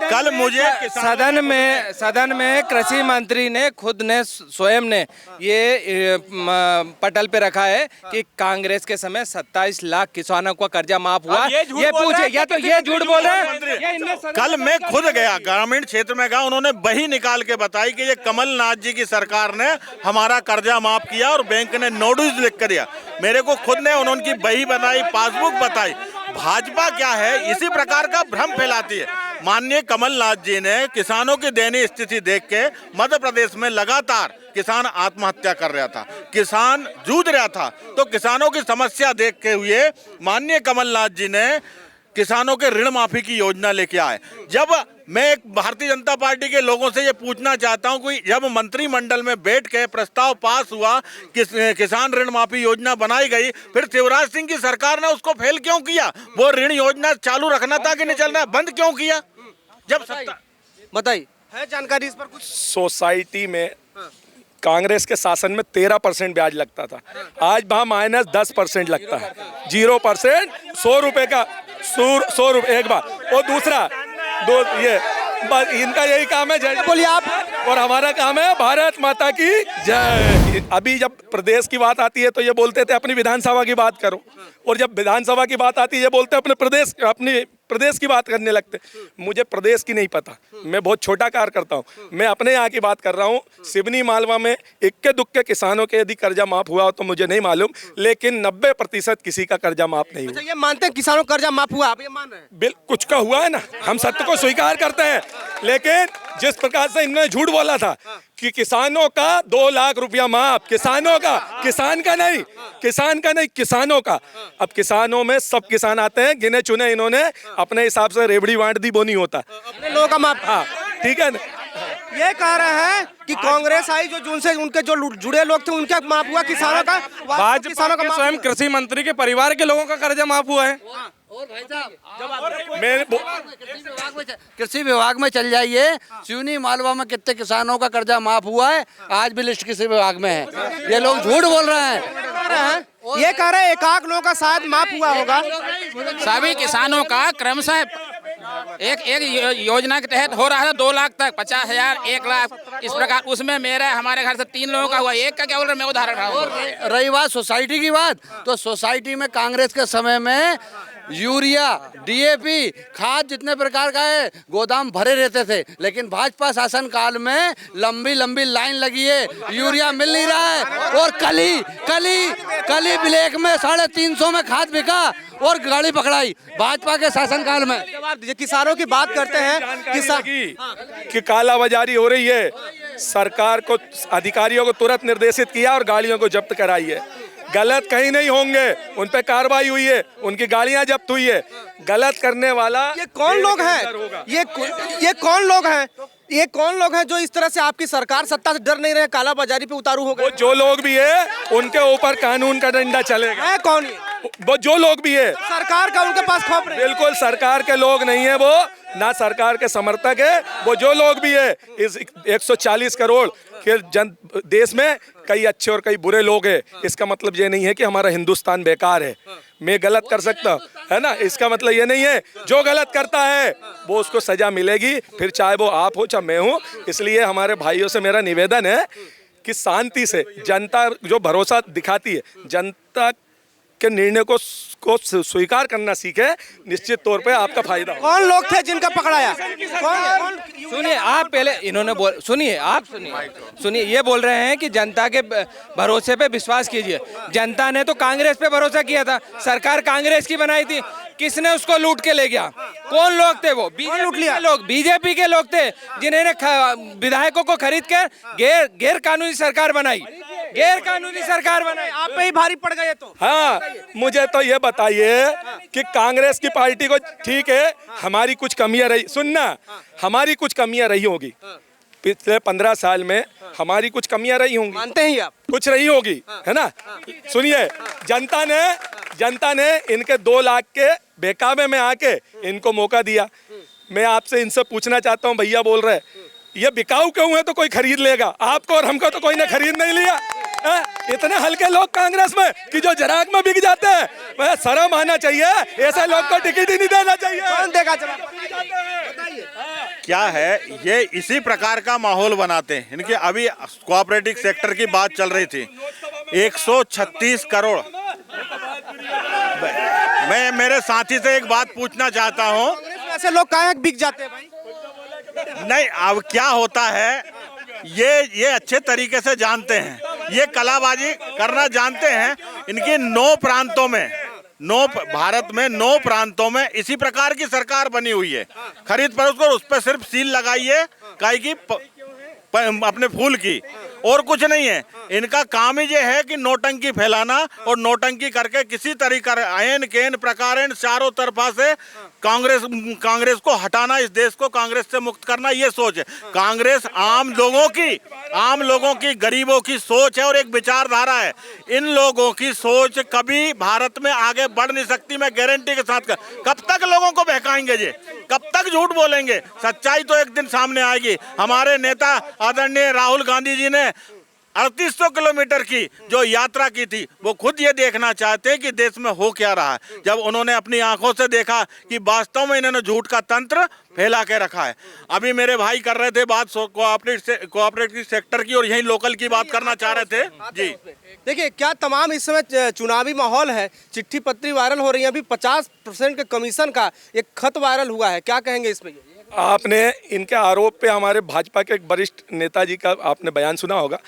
कल मुझे सदन में कृषि मंत्री ने खुद ने स्वयं ने ये पटल पे रखा है कि कांग्रेस के समय 27 लाख किसानों का कर्जा माफ हुआ। ये पूछे, या तो ये झूठ बोल रहे हैं। कल मैं खुद गया, ग्रामीण क्षेत्र में गया, उन्होंने वही निकाल के बताया बताई कि ये कमलनाथ जी की सरकार ने हमारा कर्जा माफ किया और बैंक ने नोटिस लिख कर दिया। मेरे को खुद ने उन्होंने बही बताई, पासबुक बताई। भाजपा क्या है, इसी प्रकार का भ्रम फैलाती है। माननीय कमलनाथ जी ने किसानों की दयनीय स्थिति देख के मध्य प्रदेश में लगातार किसान आत्महत्या कर रहा था, किसान जूझ रहा था, तो किसानों की समस्या देखते हुए माननीय कमलनाथ जी ने किसानों के ऋण माफी की योजना लेके आए। जब मैं भारतीय जनता पार्टी के लोगों से ये पूछना चाहता हूं कि जब मंत्रिमंडल में बैठ के प्रस्ताव पास हुआ, किसान ऋण माफी योजना बनाई गई, फिर शिवराज सिंह की सरकार ने उसको फेल क्यों किया? वो ऋण योजना चालू रखना था कि नहीं चलना, बंद क्यों किया? जब सत्ता बताइए, है जानकारी इस पर कुछ? सोसाइटी में कांग्रेस के शासन में 13% ब्याज लगता था, आज वहाँ -10% लगता है। 0%, 100 रुपए का 100 रुपए एक बार। और दूसरा ये बस इनका यही काम है, जय बोलिए आप, और हमारा काम है भारत माता की जय। अभी जब प्रदेश की बात आती है तो ये बोलते थे अपनी विधानसभा की बात करो, और जब विधानसभा की बात आती है ये बोलते अपने प्रदेश की बात करने लगते। मुझे प्रदेश की नहीं पता, मैं बहुत छोटा कार्य करता हूँ, मैं अपने यहाँ की बात कर रहा हूँ। सिवनी मालवा में इक्के दुक्के किसानों के यदि कर्जा माफ हुआ हो तो मुझे नहीं मालूम, लेकिन 90% किसी का कर्जा माफ नहीं हुआ। ये मानते हैं किसानों का कर्जा माफ हुआ, आप ये मान रहे हैं? बिल कुछ का हुआ है ना, हम सत्य को स्वीकार करते हैं, लेकिन जिस प्रकार से इन्होंने झूठ बोला था कि किसानों का 2 लाख रुपया माफ, किसानों का, किसान का नहीं, किसानों का। अब किसानों में सब किसान आते हैं, गिने चुने इन्होंने अपने हिसाब से रेवड़ी बांट दी, वो नहीं होता, अपने लोगों का माफ। हाँ ठीक है ना। ये कह रहे हैं कि कांग्रेस आई जो जिनसे उनके जो जुड़े लोग थे उनका माफ हुआ, किसानों का, भाजपा के स्वयं कृषि मंत्री के परिवार के लोगों का कर्जा माफ हुआ है। और भाई साहब, कृषि विभाग में चल जाइए, सिवनी मालवा में कितने किसानों का कर्जा माफ हुआ है, आज भी लिस्ट कृषि विभाग में है। ये लोग झूठ बोल रहे हैं। ये कह रहे हैं एकाक लोगों का शायद माफ हुआ होगा। सभी किसानों का क्रमशः एक योजना के तहत हो रहा है 2 लाख तक, 50,000, 1 लाख, इस प्रकार। उसमें मेरा हमारे घर से 3 लोगों का हुआ, एक का क्या बोल रहा, मैं उदाहरण रहा हूँ। रही बात सोसाइटी की बात, तो सोसाइटी में कांग्रेस के समय में यूरिया, डीएपी, खाद जितने प्रकार का है गोदाम भरे रहते थे, लेकिन भाजपा शासन काल में लंबी लंबी लाइन लगी है, यूरिया मिल नहीं रहा है। और कली ब्लैक में 350 में खाद बिका और गाड़ी पकड़ाई भाजपा के शासन काल में। जवाब दीजिए, किसानों की बात करते हैं, किसान कि कालाबाजारी हो रही है, सरकार को, अधिकारियों को तुरंत निर्देशित किया और गाड़ियों को जब्त कराई है। गलत कहीं नहीं होंगे, उन पे कार्रवाई हुई है, उनकी गाड़ियां जब्त हुई है। गलत करने वाला ये कौन लोग हैं? ये कौन लोग हैं? ये कौन लोग हैं जो इस तरह से आपकी सरकार सत्ता से डर नहीं रहे, कालाबाजारी पे उतारू हो गए? जो लोग भी है उनके ऊपर कानून का डंडा चलेगा। है कौन ये? वो जो लोग भी है, सरकार का उनके पास खौफ नहीं? बिल्कुल सरकार के लोग नहीं है, वो ना सरकार के समर्थक है। वो जो लोग भी है, इस 140 करोड़ के देश में कई अच्छे और कई बुरे लोग हैं। इसका मतलब ये नहीं है कि हमारा हिंदुस्तान बेकार है, मैं गलत कर सकता हूँ, है ना। इसका मतलब ये नहीं है, जो गलत करता है वो उसको सजा मिलेगी, फिर चाहे वो आप हो चाहे मैं हूँ। इसलिए हमारे भाइयों से मेरा निवेदन है कि शांति से, जनता जो भरोसा दिखाती है, जनता के निर्णय को स्वीकार करना सीखे, निश्चित तौर पे आपका फायदा। कौन लोग थे जिनका पकड़ाया? सुनिए आप पहले, इन्होंने सुनिए, ये बोल रहे हैं कि जनता के भरोसे पे विश्वास कीजिए। जनता ने तो कांग्रेस पे भरोसा किया था, सरकार कांग्रेस की बनाई थी, किसने उसको लूट के ले गया? कौन लोग थे वो? बीजेपी के लोग थे, जिन्होंने विधायकों को खरीद कर गैर कानूनी सरकार बनाई, आप पे ही भारी पड़ गए तो। हाँ, मुझे तो ये बताइए कि कांग्रेस की पार्टी को, ठीक है हमारी कुछ कमियां रही, सुनना, हमारी कुछ कमियां रही होगी पिछले 15 साल में, हमारी कुछ कमियां रही होंगी, मानते हैं आप? कुछ रही होगी, है ना। सुनिए, जनता ने इनके 2 लाख के बेकाबे में आके इनको मौका दिया। मैं आपसे इनसे पूछना चाहता हूँ, भैया बोल रहे ये बिकाऊ क्यों है तो कोई खरीद लेगा, आपको और हमको तो कोई ने खरीद नहीं लिया। इतने हल्के लोग कांग्रेस में कि जो जराग में बिक जाते हैं, वह शर्म आना चाहिए, ऐसे लोग को टिकट ही नहीं देना चाहिए। कौन देगा? क्या है ये, इसी प्रकार का माहौल बनाते हैं इनके। अभी कोऑपरेटिव सेक्टर की बात चल रही थी, 136 करोड़। मैं मेरे साथी से एक बात पूछना चाहता हूँ, ऐसे लोग काहे बिक जाते हैं भाई? नहीं, अब क्या होता है, ये अच्छे तरीके से जानते हैं, ये कलाबाजी करना जानते हैं। इनकी 9 प्रांतों में, भारत में 9 प्रांतों में इसी प्रकार की सरकार बनी हुई है। खरीद फरोख्त कर उस पर सिर्फ सील लगाइए काहे की अपने फूल की, और कुछ नहीं है। इनका काम ही ये है कि नोटंकी फैलाना और नोटंकी करके किसी तरीका आयन केन प्रकार चारों तरफा से कांग्रेस को हटाना, इस देश को कांग्रेस से मुक्त करना, ये सोच है। कांग्रेस आम लोगों की गरीबों की सोच है और एक विचारधारा है। इन लोगों की सोच कभी भारत में आगे बढ़ नहीं सकती, मैं गारंटी के साथ कब तक लोगों को बहकाएंगे ये, कब तक झूठ बोलेंगे? सच्चाई तो एक दिन सामने आएगी। हमारे नेता आदरणीय राहुल गांधी जी ने 3800 किलोमीटर की जो यात्रा की थी, वो खुद ये देखना चाहते हैं कि देश में हो क्या रहा है। जब उन्होंने अपनी आंखों से देखा कि वास्तव में इन्होंने झूठ का तंत्र फैला के रखा है। अभी मेरे भाई कर रहे थे बात कोऑपरेटिव सेक्टर की, और यही लोकल की बात करना चाह रहे थे जी। देखिए क्या तमाम इस समय चुनावी माहौल है, चिट्ठी पत्री वायरल हो रही है। अभी 50% के कमीशन का एक खत वायरल हुआ है, क्या कहेंगे इसमें? आपने इनके आरोप पे हमारे भाजपा के एक वरिष्ठ नेताजी का आपने बयान सुना होगा।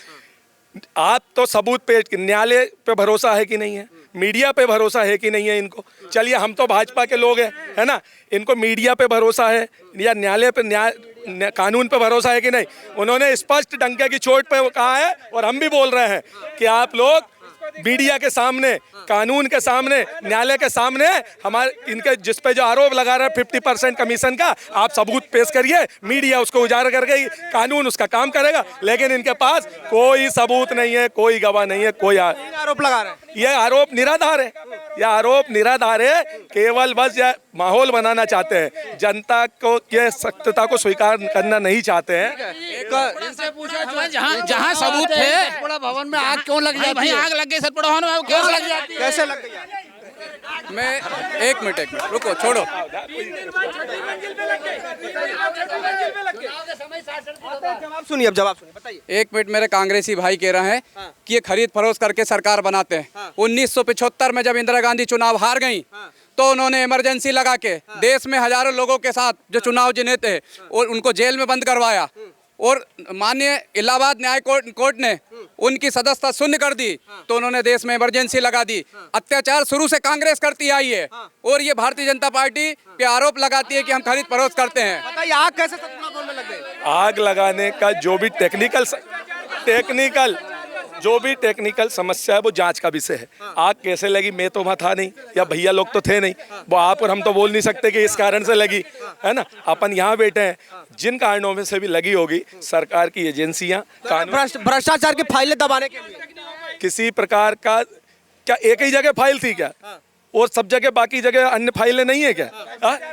आप तो सबूत पे, न्यायालय पे भरोसा है कि नहीं है, मीडिया पे भरोसा है कि नहीं है इनको? चलिए हम तो भाजपा के लोग हैं, है ना, इनको मीडिया पे भरोसा है या न्यायालय पे, कानून पे भरोसा है कि नहीं? उन्होंने स्पष्ट डंके की चोट पे कहा है, और हम भी बोल रहे हैं कि आप लोग मीडिया के सामने, कानून के सामने, न्यायालय के सामने हमारे इनके जिस पे जो आरोप लगा रहे हैं 50% कमीशन का, आप सबूत पेश करिए। मीडिया उसको उजागर करके कानून उसका काम करेगा, लेकिन इनके पास कोई सबूत नहीं है, कोई गवाह नहीं है, कोई आरोप लगा रहे हैं। ये आरोप निराधार है, यह आरोप निराधार है। केवल बस यह माहौल बनाना चाहते हैं, जनता को ये सत्यता को स्वीकार करना नहीं चाहते हैं। जहाँ सबूत है, बड़ा भवन में आग क्यों लग जाती है? आग लग गई सतपुड़ा भवन में, क्यों लग जाती है? कैसे लग गई? मैं एक मिनट रुको, छोड़ो। जवाब सुनिए, बताइए। 1 मिनट, मेरे कांग्रेसी भाई कह रहे हैं कि ये खरीद फरोख्त करके सरकार बनाते हैं। 1975 में जब इंदिरा गांधी चुनाव हार गई, तो उन्होंने इमरजेंसी लगा के देश में हजारों लोगों के साथ जो चुनाव जीते थे और उनको जेल में बंद करवाया, और माननीय इलाहाबाद न्याय कोर्ट ने उनकी सदस्यता शून्य कर दी, तो उन्होंने देश में इमरजेंसी लगा दी। अत्याचार शुरू से कांग्रेस करती आई है, और ये भारतीय जनता पार्टी पे आरोप लगाती है कि हम खरीद फरोख्त करते हैं। बताइए आग कैसे सतपुड़ा भवन में लग गई? आग लगाने का जो भी टेक्निकल समस्या है वो जांच का विषय है। आग कैसे लगी, मैं तो वहाँ था नहीं, या भैया लोग तो थे नहीं, वो आप और हम तो बोल नहीं सकते कि इस कारण से लगी, है ना। अपन यहाँ बैठे हैं, जिन कारणों में से भी लगी होगी, सरकार की एजेंसियां भ्रष्टाचार की फाइलें दबाने के लिए किसी प्रकार का, क्या एक ही जगह फाइल थी क्या, और सब जगह बाकी जगह अन्य फाइलें नहीं है क्या?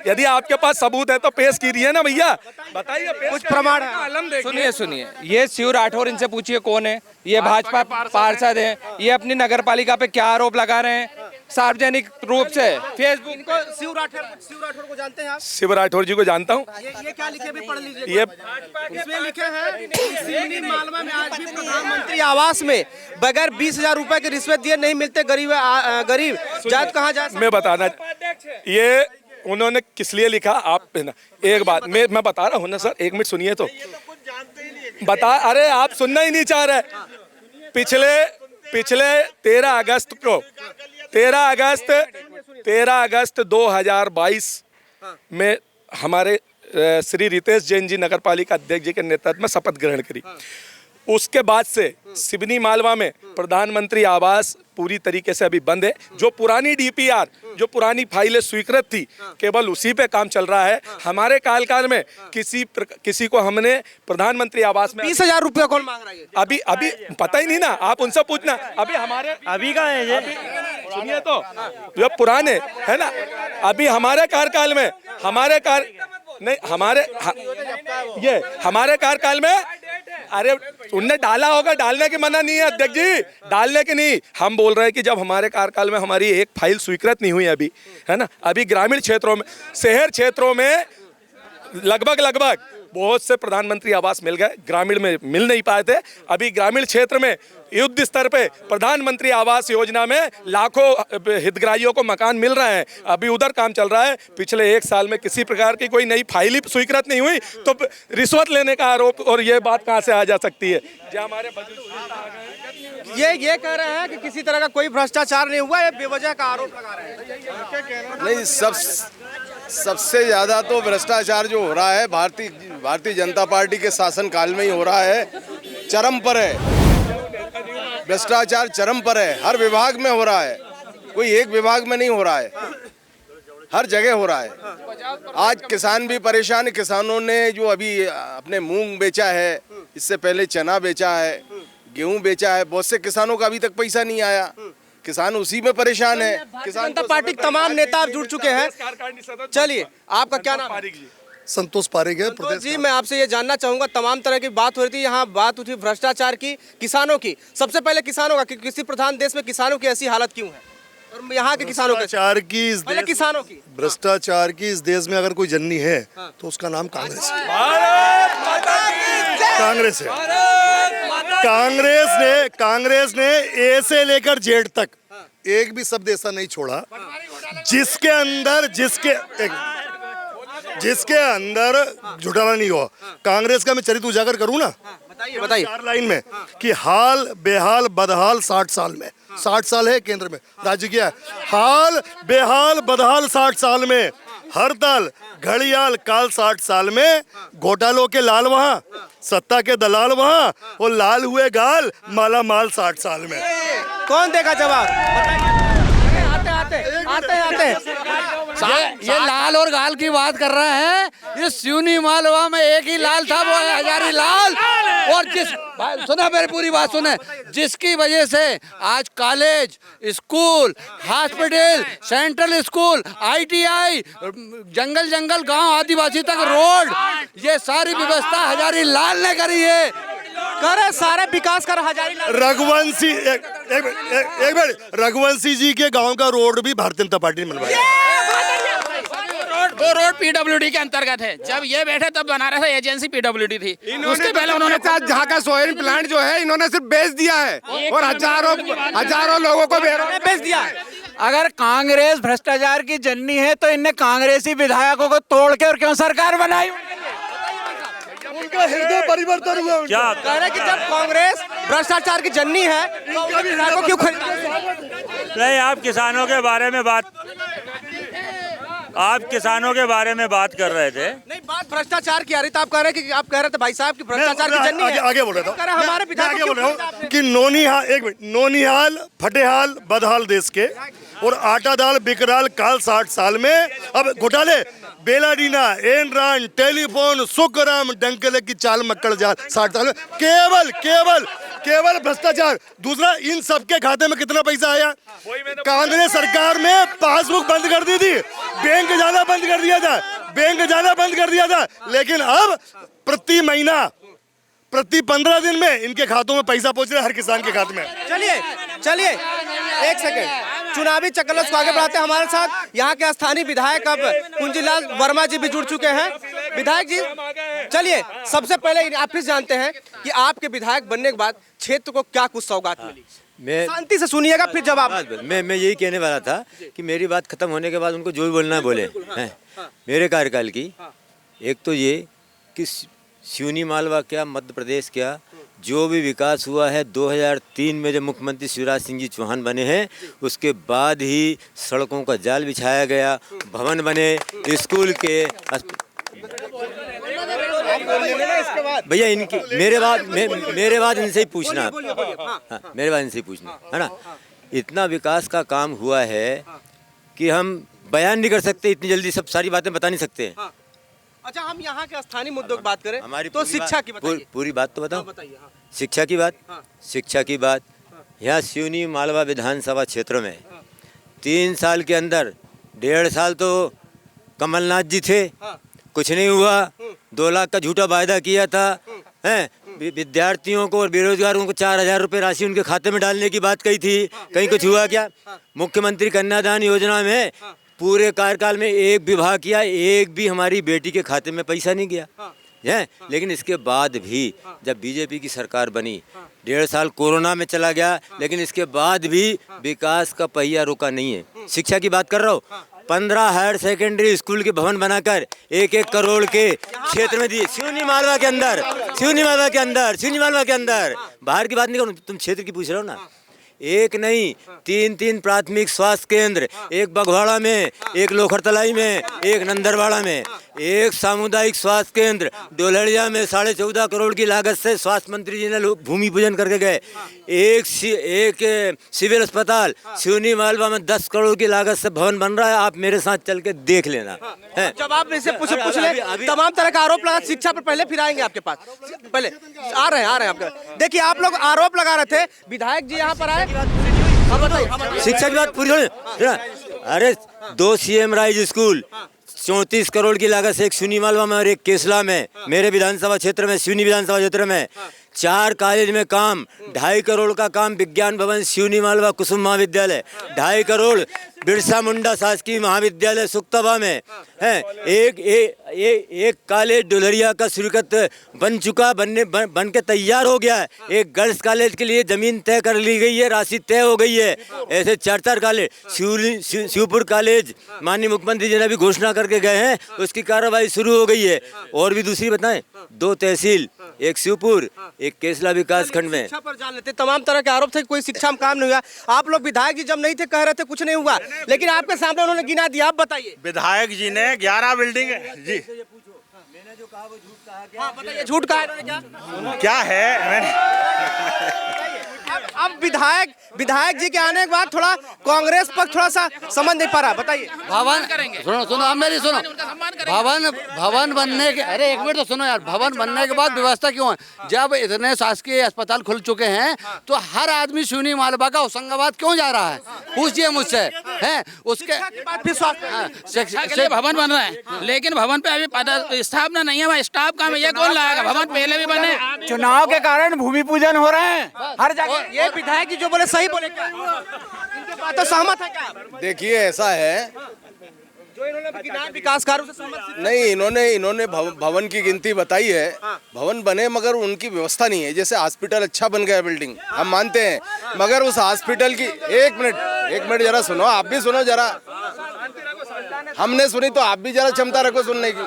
यदि आपके पास सबूत है तो पेश कीजिए ना भैया, बताइए, कुछ प्रमाण है। सुनिए, ये शिव राठौर, इनसे पूछिए कौन है ये, भाजपा पार्षद है, ये अपनी नगर पालिका पे क्या आरोप लगा रहे हैं सार्वजनिक रूप से फेसबुक। शिव राठौर को जानते हैं आप? शिव राठौर जी को जानता हूँ। ये क्या लिखे, भी पढ़ लीजिए। ये इसमें लिखे हैं सिवनी मालवा में आज भी प्रधानमंत्री आवास में बगैर 20,000 रुपए की रिश्वत दिए नहीं मिलते गरीब जात कहाँ जा सकते? मैं बताना, ये उन्होंने किस लिए लिखा, आप ना एक बात मैं बता रहा हूँ ना सर, 1 मिनट सुनिए तो बता। अरे आप सुनना ही नहीं चाह रहे। पिछले 13 अगस्त 2022 में हमारे श्री रितेश जैन जी नगर पालिका अध्यक्ष जी के नेतृत्व में शपथ ग्रहण करी। उसके बाद से सिवनी मालवा में प्रधानमंत्री आवास पूरी तरीके से अभी बंद है। जो पुरानी डीपीआर, जो पुरानी फाइलें स्वीकृत थी, केवल उसी पे काम चल रहा है। हमारे कार्यकाल में किसी को हमने प्रधानमंत्री आवास में 20,000 रुपया कौन मांग रहा है? अभी पता ही नहीं ना, आप उनसे पूछना। अभी का है ये, सुनिए तो, जो पुराने है ना, अभी हमारे कार्यकाल में हमारे कार्यकाल में, अरे उनने डाला होगा, डालने की मना नहीं है अध्यक्ष जी, डालने की नहीं। हम बोल रहे हैं कि जब हमारे कार्यकाल में हमारी एक फाइल स्वीकृत नहीं हुई अभी, है ना, अभी ग्रामीण क्षेत्रों में, शहर क्षेत्रों में लगभग बहुत से प्रधानमंत्री आवास मिल गए, ग्रामीण में मिल नहीं पाए थे। अभी ग्रामीण क्षेत्र में युद्ध स्तर पे प्रधानमंत्री आवास योजना में लाखों हितग्राहियों को मकान मिल रहे हैं। अभी उधर काम चल रहा है। पिछले 1 साल में किसी प्रकार की कोई नई फाइल ही स्वीकृत नहीं हुई, तो रिश्वत लेने का आरोप और ये बात कहाँ से आ जा सकती है? जो हमारे ये कह रहे हैं कि किसी तरह का कोई भ्रष्टाचार नहीं हुआ, ये बेवजह का आरोप लगा रहे हैं। नहीं, सबसे ज्यादा तो भ्रष्टाचार जो हो रहा है भारतीय जनता पार्टी के शासन काल में ही हो रहा है, चरम पर है। भ्रष्टाचार चरम पर है, हर विभाग में हो रहा है, कोई एक विभाग में नहीं हो रहा है, हर जगह हो रहा है। आज किसान भी परेशान है। किसानों ने जो अभी अपने मूंग बेचा है, इससे पहले चना बेचा है, गेहूं बेचा है, बहुत से किसानों का अभी तक पैसा नहीं आया। किसान उसी में परेशान है। किसान जनता पार्टी के तमाम नेता अब जुड़ चुके हैं। चलिए, आपका क्या नाम है? संतोष पारेख है। संतोष जी, मैं आपसे ये जानना चाहूंगा, तमाम तरह की बात हो रही थी, यहाँ बात उठी भ्रष्टाचार की, किसानों की। सबसे पहले किसानों का, कि किसी प्रधान देश में किसानों की ऐसी हालत क्यों है, और यहाँ के किसानों की किसानों की भ्रष्टाचार की इस देश में अगर कोई जननी है तो उसका नाम कांग्रेस है। कांग्रेस है। कांग्रेस ने ए से लेकर जेड तक एक भी शब्द ऐसा नहीं छोड़ा जिसके अंदर घोटाला नहीं हुआ। कांग्रेस का मैं चरित्र उजागर करूं ना, बताइए 4 लाइन में कि हाल बेहाल बदहाल 60 साल में, 60 साल है केंद्र में, राज्य क्या है, हाल बेहाल बदहाल 60 साल में, हड़ताल घड़ियाल काल 60 साल में, घोटालों के लाल वहां, सत्ता के दलाल वहां, और लाल हुए गाल माला माल 60 साल में। कौन देगा जवाब? आते ये लाल और गाल की बात कर रहे हैं। इस सिवनी मालवा में एक ही लाल था, वो है हजारी लाल। और सुना मेरी पूरी बात सुने, जिसकी वजह से आज college, school, hospital, central school, ITI, जंगल गांव आदिवासी तक रोड, ये सारी व्यवस्था हजारी लाल ने करी है। करे सारे विकास कर हजारी लाल। रघुवंशी एक बार रघुवंशी जी के गांव का रोड भी भारतीय जनता पार्टी ने बनवाया। वो रोड PWD के अंतर्गत है। जब ये बैठे तब बना रहा था, एजेंसी PWD थी। उसके पहले उन्होंने जहाँ का सोयाबीन प्लांट जो है इन्होंने सिर्फ बेच दिया है, और हजारों लोगों को बेच दिया। अगर कांग्रेस भ्रष्टाचार की जननी है तो इनने कांग्रेसी विधायकों को तोड़ के और क्यों सरकार बनाई? उनका हृदय परिवर्तन हुआ। क्या कह रहे कि जब कांग्रेस भ्रष्टाचार की जननी है तो विधायकों क्यों खरीद? नहीं, आप किसानों के बारे में बात कर रहे थे। नहीं, बात भ्रष्टाचार की आ रही थी। आप कह रहे थे भाई साहब कि भ्रष्टाचार की जननी है। आगे बोल रहा था, हमारे विधायक बोल रहा हूँ कि नोनिहाल फटेहाल बदहाल देश के, और आटा दाल बिकराल काल 60 साल में। अब घोटाले बेलाडीना, एनरान, टेलीफोन, सुखराम, डंकले की चाल मक्कड़ जाल 60 साल में। केवल भ्रष्टाचार। दूसरा, इन सबके खाते में कितना पैसा आया? कांग्रेस सरकार में पासबुक बंद कर दी थी, बैंक जाना बंद कर दिया था, लेकिन अब प्रति महीना, प्रति 15 दिन में इनके खातों में पैसा पहुंच रहा है, हर किसान के खाते में। चलिए एक सेकंड, चुनावी चक्करलस को आगे बढ़ाते हैं। हमारे साथ यहाँ के स्थानीय विधायक अब कुंजीलाल वर्मा जी भी जुड़ चुके हैं। विधायक जी, चलिए सबसे पहले आप भी जानते हैं कि आपके विधायक बनने के बाद क्षेत्र को क्या कुछ सौगात मिली? शांति से सुनिएगा, फिर जवाब। मैं यही कहने वाला था कि मेरी बात खत्म होने के बाद उनको जो भी बोलना है बोले। मेरे कार्यकाल की एक तो ये कि सिवनी मालवा क्या, मध्य प्रदेश क्या, जो भी विकास हुआ है 2003 में जब मुख्यमंत्री शिवराज सिंह जी चौहान बने हैं, उसके बाद ही सड़कों का जाल बिछाया गया, भवन बने, स्कूल के। भैया इनकी मेरे बाद इनसे ही पूछना, मेरे बाद इनसे ही पूछना है ना। इतना विकास का काम हुआ है कि हम बयान नहीं कर सकते, इतनी जल्दी सब सारी बातें बता नहीं सकते। अच्छा, हम यहाँ के स्थानीय मुद्दों की बात करें, हमारी तो शिक्षा की बताइए। पूरी बात तो बताओ। शिक्षा की बात यहाँ सिवनी मालवा विधानसभा क्षेत्र में 3 साल के अंदर 1.5 साल तो कमलनाथ जी थे, कुछ नहीं हुआ। 2 लाख का झूठा वायदा किया था, विद्यार्थियों को और बेरोजगारों को 4000 रुपये राशि उनके खाते में डालने की बात कही थी, कहीं कुछ हुआ क्या? मुख्यमंत्री कन्यादान योजना में पूरे कार्यकाल में एक विभाग किया, एक भी हमारी बेटी के खाते में पैसा नहीं गया। है। लेकिन इसके बाद भी जब बीजेपी की सरकार बनी, 1.5 साल कोरोना में चला गया, लेकिन इसके बाद भी विकास का पहिया रुका नहीं है। शिक्षा की बात कर रहा हूँ, 15 हायर सेकेंडरी स्कूल के भवन बनाकर 1-1 करोड़ के क्षेत्र में दिए। सिवनी मालवा के अंदर, सिवनी मालवा के अंदर, सिवनी मालवा के अंदर, बाहर की बात नहीं करूँ, तुम क्षेत्र की पूछ रहे हो ना। एक नहीं, 3 प्राथमिक स्वास्थ्य केंद्र, एक बघवाड़ा में, एक लोखरतलाई में, एक नंदरवाड़ा में, एक सामुदायिक स्वास्थ्य केंद्र डोलहड़िया में 14.5 करोड़ की लागत से स्वास्थ्य मंत्री जी ने भूमि पूजन करके गए। एक सिविल अस्पताल सिवनी मालवा में 10 करोड़ की लागत से भवन बन रहा है। आप मेरे साथ चल के देख लेना है। जब आप इसे पूछ ले, तमाम तरह का आरोप लगा शिक्षा पर, पहले फिर आएंगे आपके पास, पहले आ रहे हैं आपके। देखिए आप लोग आरोप लगा रहे थे, विधायक जी यहाँ पर आए, शिक्षा की बात पूरी हो। अरे 2 CM राइज स्कूल 34 करोड़ की लागत से, एक सिवनी मालवा में और एक केसला में, मेरे विधानसभा क्षेत्र में, सिवनी विधानसभा क्षेत्र में। 4 कॉलेज में काम, 2.5 करोड़ का काम विज्ञान भवन सिवनी मालवा कुसुम महाविद्यालय, 2.5 करोड़ बिरसा मुंडा शासकीय महाविद्यालय सुक्तवा में है। एक कॉलेज डुलरिया का स्वीकृत बन चुका, बन के तैयार हो गया है। एक गर्ल्स कॉलेज के लिए जमीन तय कर ली गई है, राशि तय हो गई है। ऐसे 4 कॉलेज, शिवपुर कॉलेज माननीय मुख्यमंत्री जी ने भी घोषणा करके गए हैं, उसकी कार्रवाई शुरू हो गई है। और भी दूसरी बताएं, 2 तहसील, एक शिवपुर, एक केसला विकास खंड में। शिक्षा पर जान लेते, तमाम तरह के आरोप थे, कोई शिक्षा में काम नहीं हुआ। आप लोग विधायक जी जब नहीं थे कह रहे थे कुछ नहीं हुआ, लेकिन आपके सामने उन्होंने गिना दिया। आप बताइए। विधायक जी ने 11 बिल्डिंग जी, मैंने जो कहा वो झूठ कहा क्या? बताइए झूठ कहा है क्या है? अब विधायक जी के आने के बाद थोड़ा कांग्रेस पर थोड़ा सा समझ नहीं पा रहा। बताइए। भवन सुनो आप मेरी सुनो, भवन बनने के, अरे एक मिनट तो सुनो यार, भवन बनने के बाद व्यवस्था क्यों है? जब इतने शासकीय अस्पताल खुल चुके हैं तो हर आदमी सिवनी मालवा का होशंगाबाद क्यों जा रहा है? पूछिए मुझसे, हैं? उसके शिक्षा के लिए भवन बन रहा है, लेकिन भवन पे अभी स्थापना नहीं है, स्टाफ का ये कौन लाएगा? भवन पहले भी बने। चुनाव के कारण भूमि पूजन हो रहे हैं हर जगह। ये विधायक जी जो बोले सही बोले क्या? इनके बात तो सहमत है क्या? देखिए ऐसा है, जो इन्होंने गिना विकास कार्यों से सहमत नहीं, इन्होंने भवन की गिनती बताई है। भवन बने मगर उनकी व्यवस्था नहीं है। जैसे हॉस्पिटल अच्छा बन गया बिल्डिंग, हम मानते हैं, मगर उस हॉस्पिटल की एक मिनट जरा सुनो, आप भी सुनो जरा। हमने सुनी तो आप भी जरा क्षमता रखो सुनने की।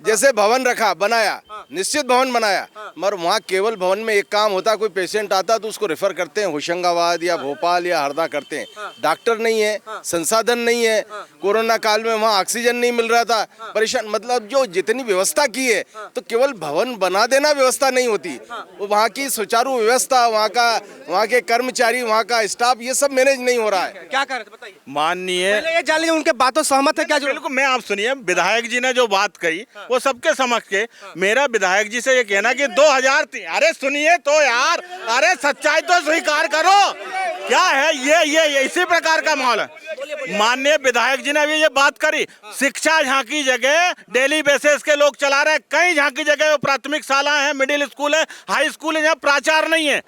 जैसे भवन रखा, बनाया, निश्चित भवन बनाया, मगर वहाँ केवल भवन में एक काम होता, कोई पेशेंट आता तो उसको रेफर करते हैं होशंगाबाद या भोपाल या हरदा करते हैं। डॉक्टर नहीं है, संसाधन नहीं है। कोरोना काल में वहाँ ऑक्सीजन नहीं मिल रहा था, परेशान। मतलब जो जितनी व्यवस्था की है, तो केवल भवन बना देना व्यवस्था नहीं होती, वो वहाँ की सुचारू व्यवस्था, वहाँ के कर्मचारी, वहाँ का स्टाफ, ये सब मैनेज नहीं हो रहा है। क्या कर रहे थे बताइए। माननीय ये जान लीजिए उनके बातों सहमत है क्या? बिल्कुल, मैं आप सुनिए, विधायक जी ने जो बात कही वो सबके समझ के, मेरा विधायक जी से ये कहना कि 2003, अरे सुनिए तो यार, अरे सच्चाई तो स्वीकार करो। क्या है ये इसी प्रकार का माहौल है। माननीय विधायक जी ने अभी ये बात करी, शिक्षा जहाँ की जगह डेली बेसिस के लोग चला रहे हैं, कई जहाँ की जगह प्राथमिक शाला है, मिडिल स्कूल है, हाई स्कूल है, जहाँ प्राचार्य नहीं है,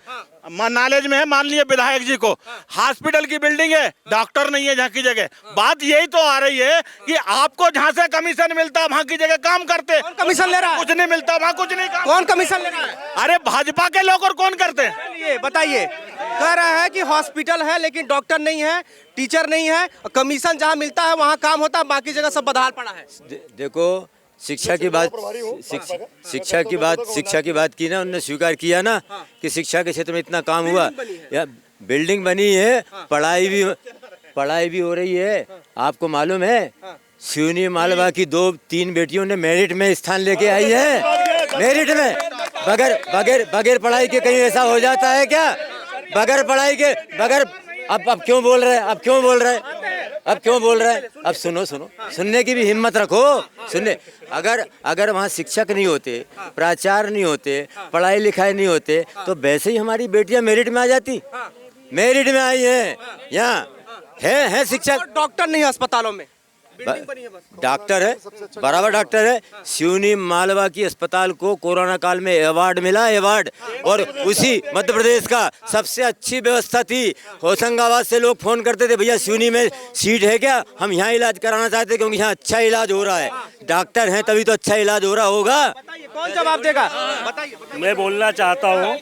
नॉलेज में है माननीय विधायक जी को। हॉस्पिटल की बिल्डिंग है, डॉक्टर नहीं है जहाँ की जगह। बात यही तो आ रही है कि आपको जहाँ से कमीशन मिलता है वहाँ की जगह काम करते, कमीशन ले रहा है, कुछ नहीं मिलता वहाँ, कुछ नहीं काम। कौन कमीशन ले रहा है? अरे भाजपा के लोग, और कौन करते हैं? ये बताइए। कह रहा है कि हॉस्पिटल है लेकिन डॉक्टर नहीं है, टीचर नहीं है, कमीशन जहाँ मिलता है वहाँ काम होता है, बाकी जगह सब बदहाल पड़ा है। देखो शिक्षा की बात की ना, उन्होंने स्वीकार किया ना कि शिक्षा के क्षेत्र में इतना काम हुआ, या बिल्डिंग बनी है, पढ़ाई भी हो रही है। आपको मालूम है सिवनी मालवा की 2-3 बेटियों ने मेरिट में स्थान लेके आई है। मेरिट में, बगैर पढ़ाई के कहीं ऐसा हो जाता है क्या? बगैर पढ़ाई के, अब क्यों बोल रहे हैं? अब सुनो, सुनने की भी हिम्मत रखो। सुनने, अगर वहाँ शिक्षक नहीं होते, प्राचार्य नहीं होते, पढ़ाई लिखाई नहीं होते, तो वैसे ही हमारी बेटियां मेरिट में आ जाती। मेरिट में आई हैं, यहाँ है शिक्षक। डॉक्टर नहीं है अस्पतालों में, डॉक्टर है, बराबर डॉक्टर है। सिवनी मालवा की अस्पताल को कोरोना काल में अवार्ड मिला, अवार्ड। और उसी मध्य प्रदेश का सबसे अच्छी व्यवस्था थी। होशंगाबाद से लोग फोन करते थे, भैया सिवनी में सीट है क्या, हम यहाँ इलाज कराना चाहते, क्योंकि यहाँ अच्छा इलाज हो रहा है। डॉक्टर हैं तभी तो अच्छा इलाज हो रहा होगा। कौन जवाब देगा? बताइए। मैं बोलना चाहता हूँ,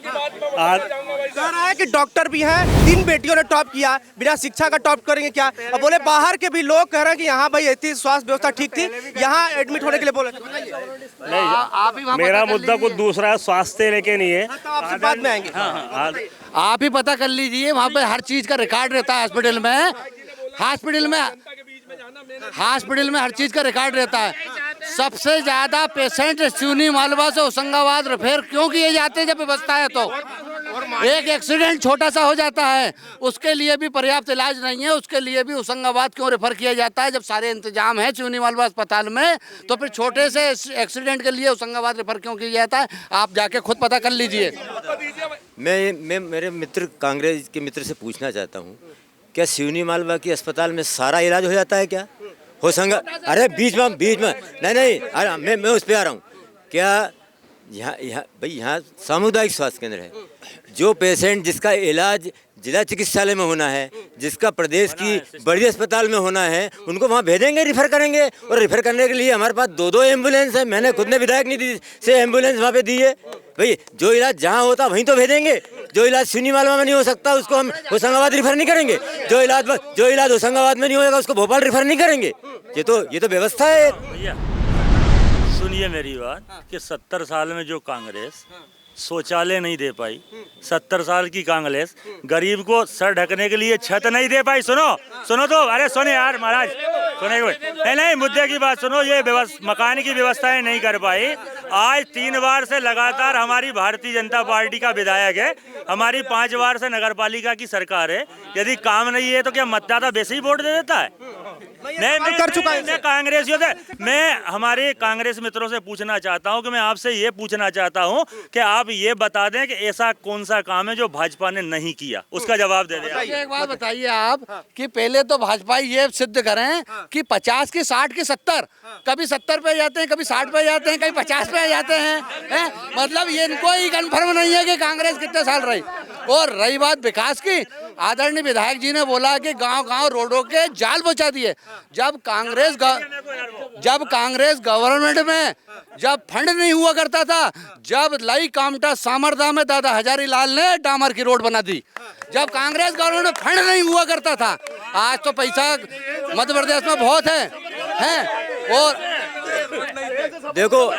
कह रहा है कि डॉक्टर भी हैं, 3 बेटियों ने टॉप किया, बिना शिक्षा का टॉप करेंगे क्या? अब बोले बाहर के भी लोग कह रहे हैं कि यहाँ भाई इतनी स्वास्थ्य व्यवस्था ठीक थी, यहाँ एडमिट होने के लिए बोले। मेरा मुद्दा कुछ दूसरा है, स्वास्थ्य लेके नहीं है। आपसे बाद में आएंगे। आप ही पता कर लीजिए, वहाँ पे हर चीज का रिकॉर्ड रहता है। हॉस्पिटल में हर चीज का रिकॉर्ड रहता है। सबसे ज्यादा पेशेंट सिवनी मालवा से होशंगाबाद रेफर क्यों किए जाते हैं? जब व्यवस्था है तो एक एक्सीडेंट छोटा सा हो जाता है, उसके लिए भी पर्याप्त इलाज नहीं है, उसके लिए भी होशंगाबाद क्यों रेफर किया जाता है? जब सारे इंतजाम है सिवनी मालवा अस्पताल में, तो फिर छोटे से एक्सीडेंट के लिए होशंगाबाद रेफर क्यों किया जाता है? आप जाके खुद पता कर लीजिए। मैं मेरे मित्र कांग्रेस के मित्र से पूछना चाहता हूँ, क्या सिवनी मालवा की अस्पताल में सारा इलाज हो जाता है क्या? अरे बीच में नहीं, अरे मैं उस पर आ रहा हूँ। क्या यहाँ सामुदायिक स्वास्थ्य केंद्र है, जो पेशेंट जिसका इलाज जिला चिकित्सालय में होना है, जिसका प्रदेश की बड़ी अस्पताल में होना है, उनको वहाँ भेजेंगे, रिफ़र करेंगे। और रिफ़र करने के लिए हमारे पास 2 एम्बुलेंस है। मैंने खुद ने विधायक निधि से एम्बुलेंस वहाँ पे दी है। भाई जो इलाज जहाँ होता वहीं तो भेजेंगे। जो इलाज सिवनी मालवा में नहीं हो सकता उसको हम होशंगाबाद रिफ़र नहीं करेंगे। जो इलाज होशंगाबाद में नहीं होगा उसको भोपाल रिफ़र नहीं करेंगे। ये तो व्यवस्था है। भैया सुनिए मेरी बात कि 70 साल में जो कांग्रेस शौचालय नहीं दे पाई, 70 साल की कांग्रेस गरीब को सर ढकने के लिए छत नहीं दे पाई। सुनो तो, अरे सुने यार महाराज, सुने नहीं मुद्दे की बात सुनो। ये मकान की व्यवस्थाएं नहीं कर पाई। आज 3 बार से लगातार हमारी भारतीय जनता पार्टी का विधायक है, हमारी 5 बार से नगर पालिका की सरकार है। यदि काम नहीं है तो क्या मतदाता वैसे ही वोट दे देता है? मैं कर चुका हूं। मैं कांग्रेसियों से, मैं हमारे कांग्रेस मित्रों से पूछना चाहता हूं कि मैं आपसे ये पूछना चाहता हूं कि आप ये बता दें कि ऐसा कौन सा काम है जो भाजपा ने नहीं किया, उसका जवाब दे दें। एक बात बताइए आप कि पहले तो भाजपा ये सिद्ध करें कि 50 की 60 की 70, कभी 70 पे जाते हैं, कभी 60 पे जाते हैं, कभी 50 पे जाते हैं। मतलब ये इनको ही कन्फर्म नहीं है कि कांग्रेस कितने साल रही। और रही बात विकास की, आदरणीय विधायक जी ने बोला कि गांव-गांव रोडों के जाल बचा दिए। जब कांग्रेस गवर्नमेंट में जब फंड नहीं हुआ करता था, जब लाई कामटा सामरदा में दादा हजारी लाल ने डामर की रोड बना दी। जब कांग्रेस गवर्नमेंट में फंड नहीं हुआ करता था। आज तो पैसा मध्य प्रदेश में बहुत है। और देखो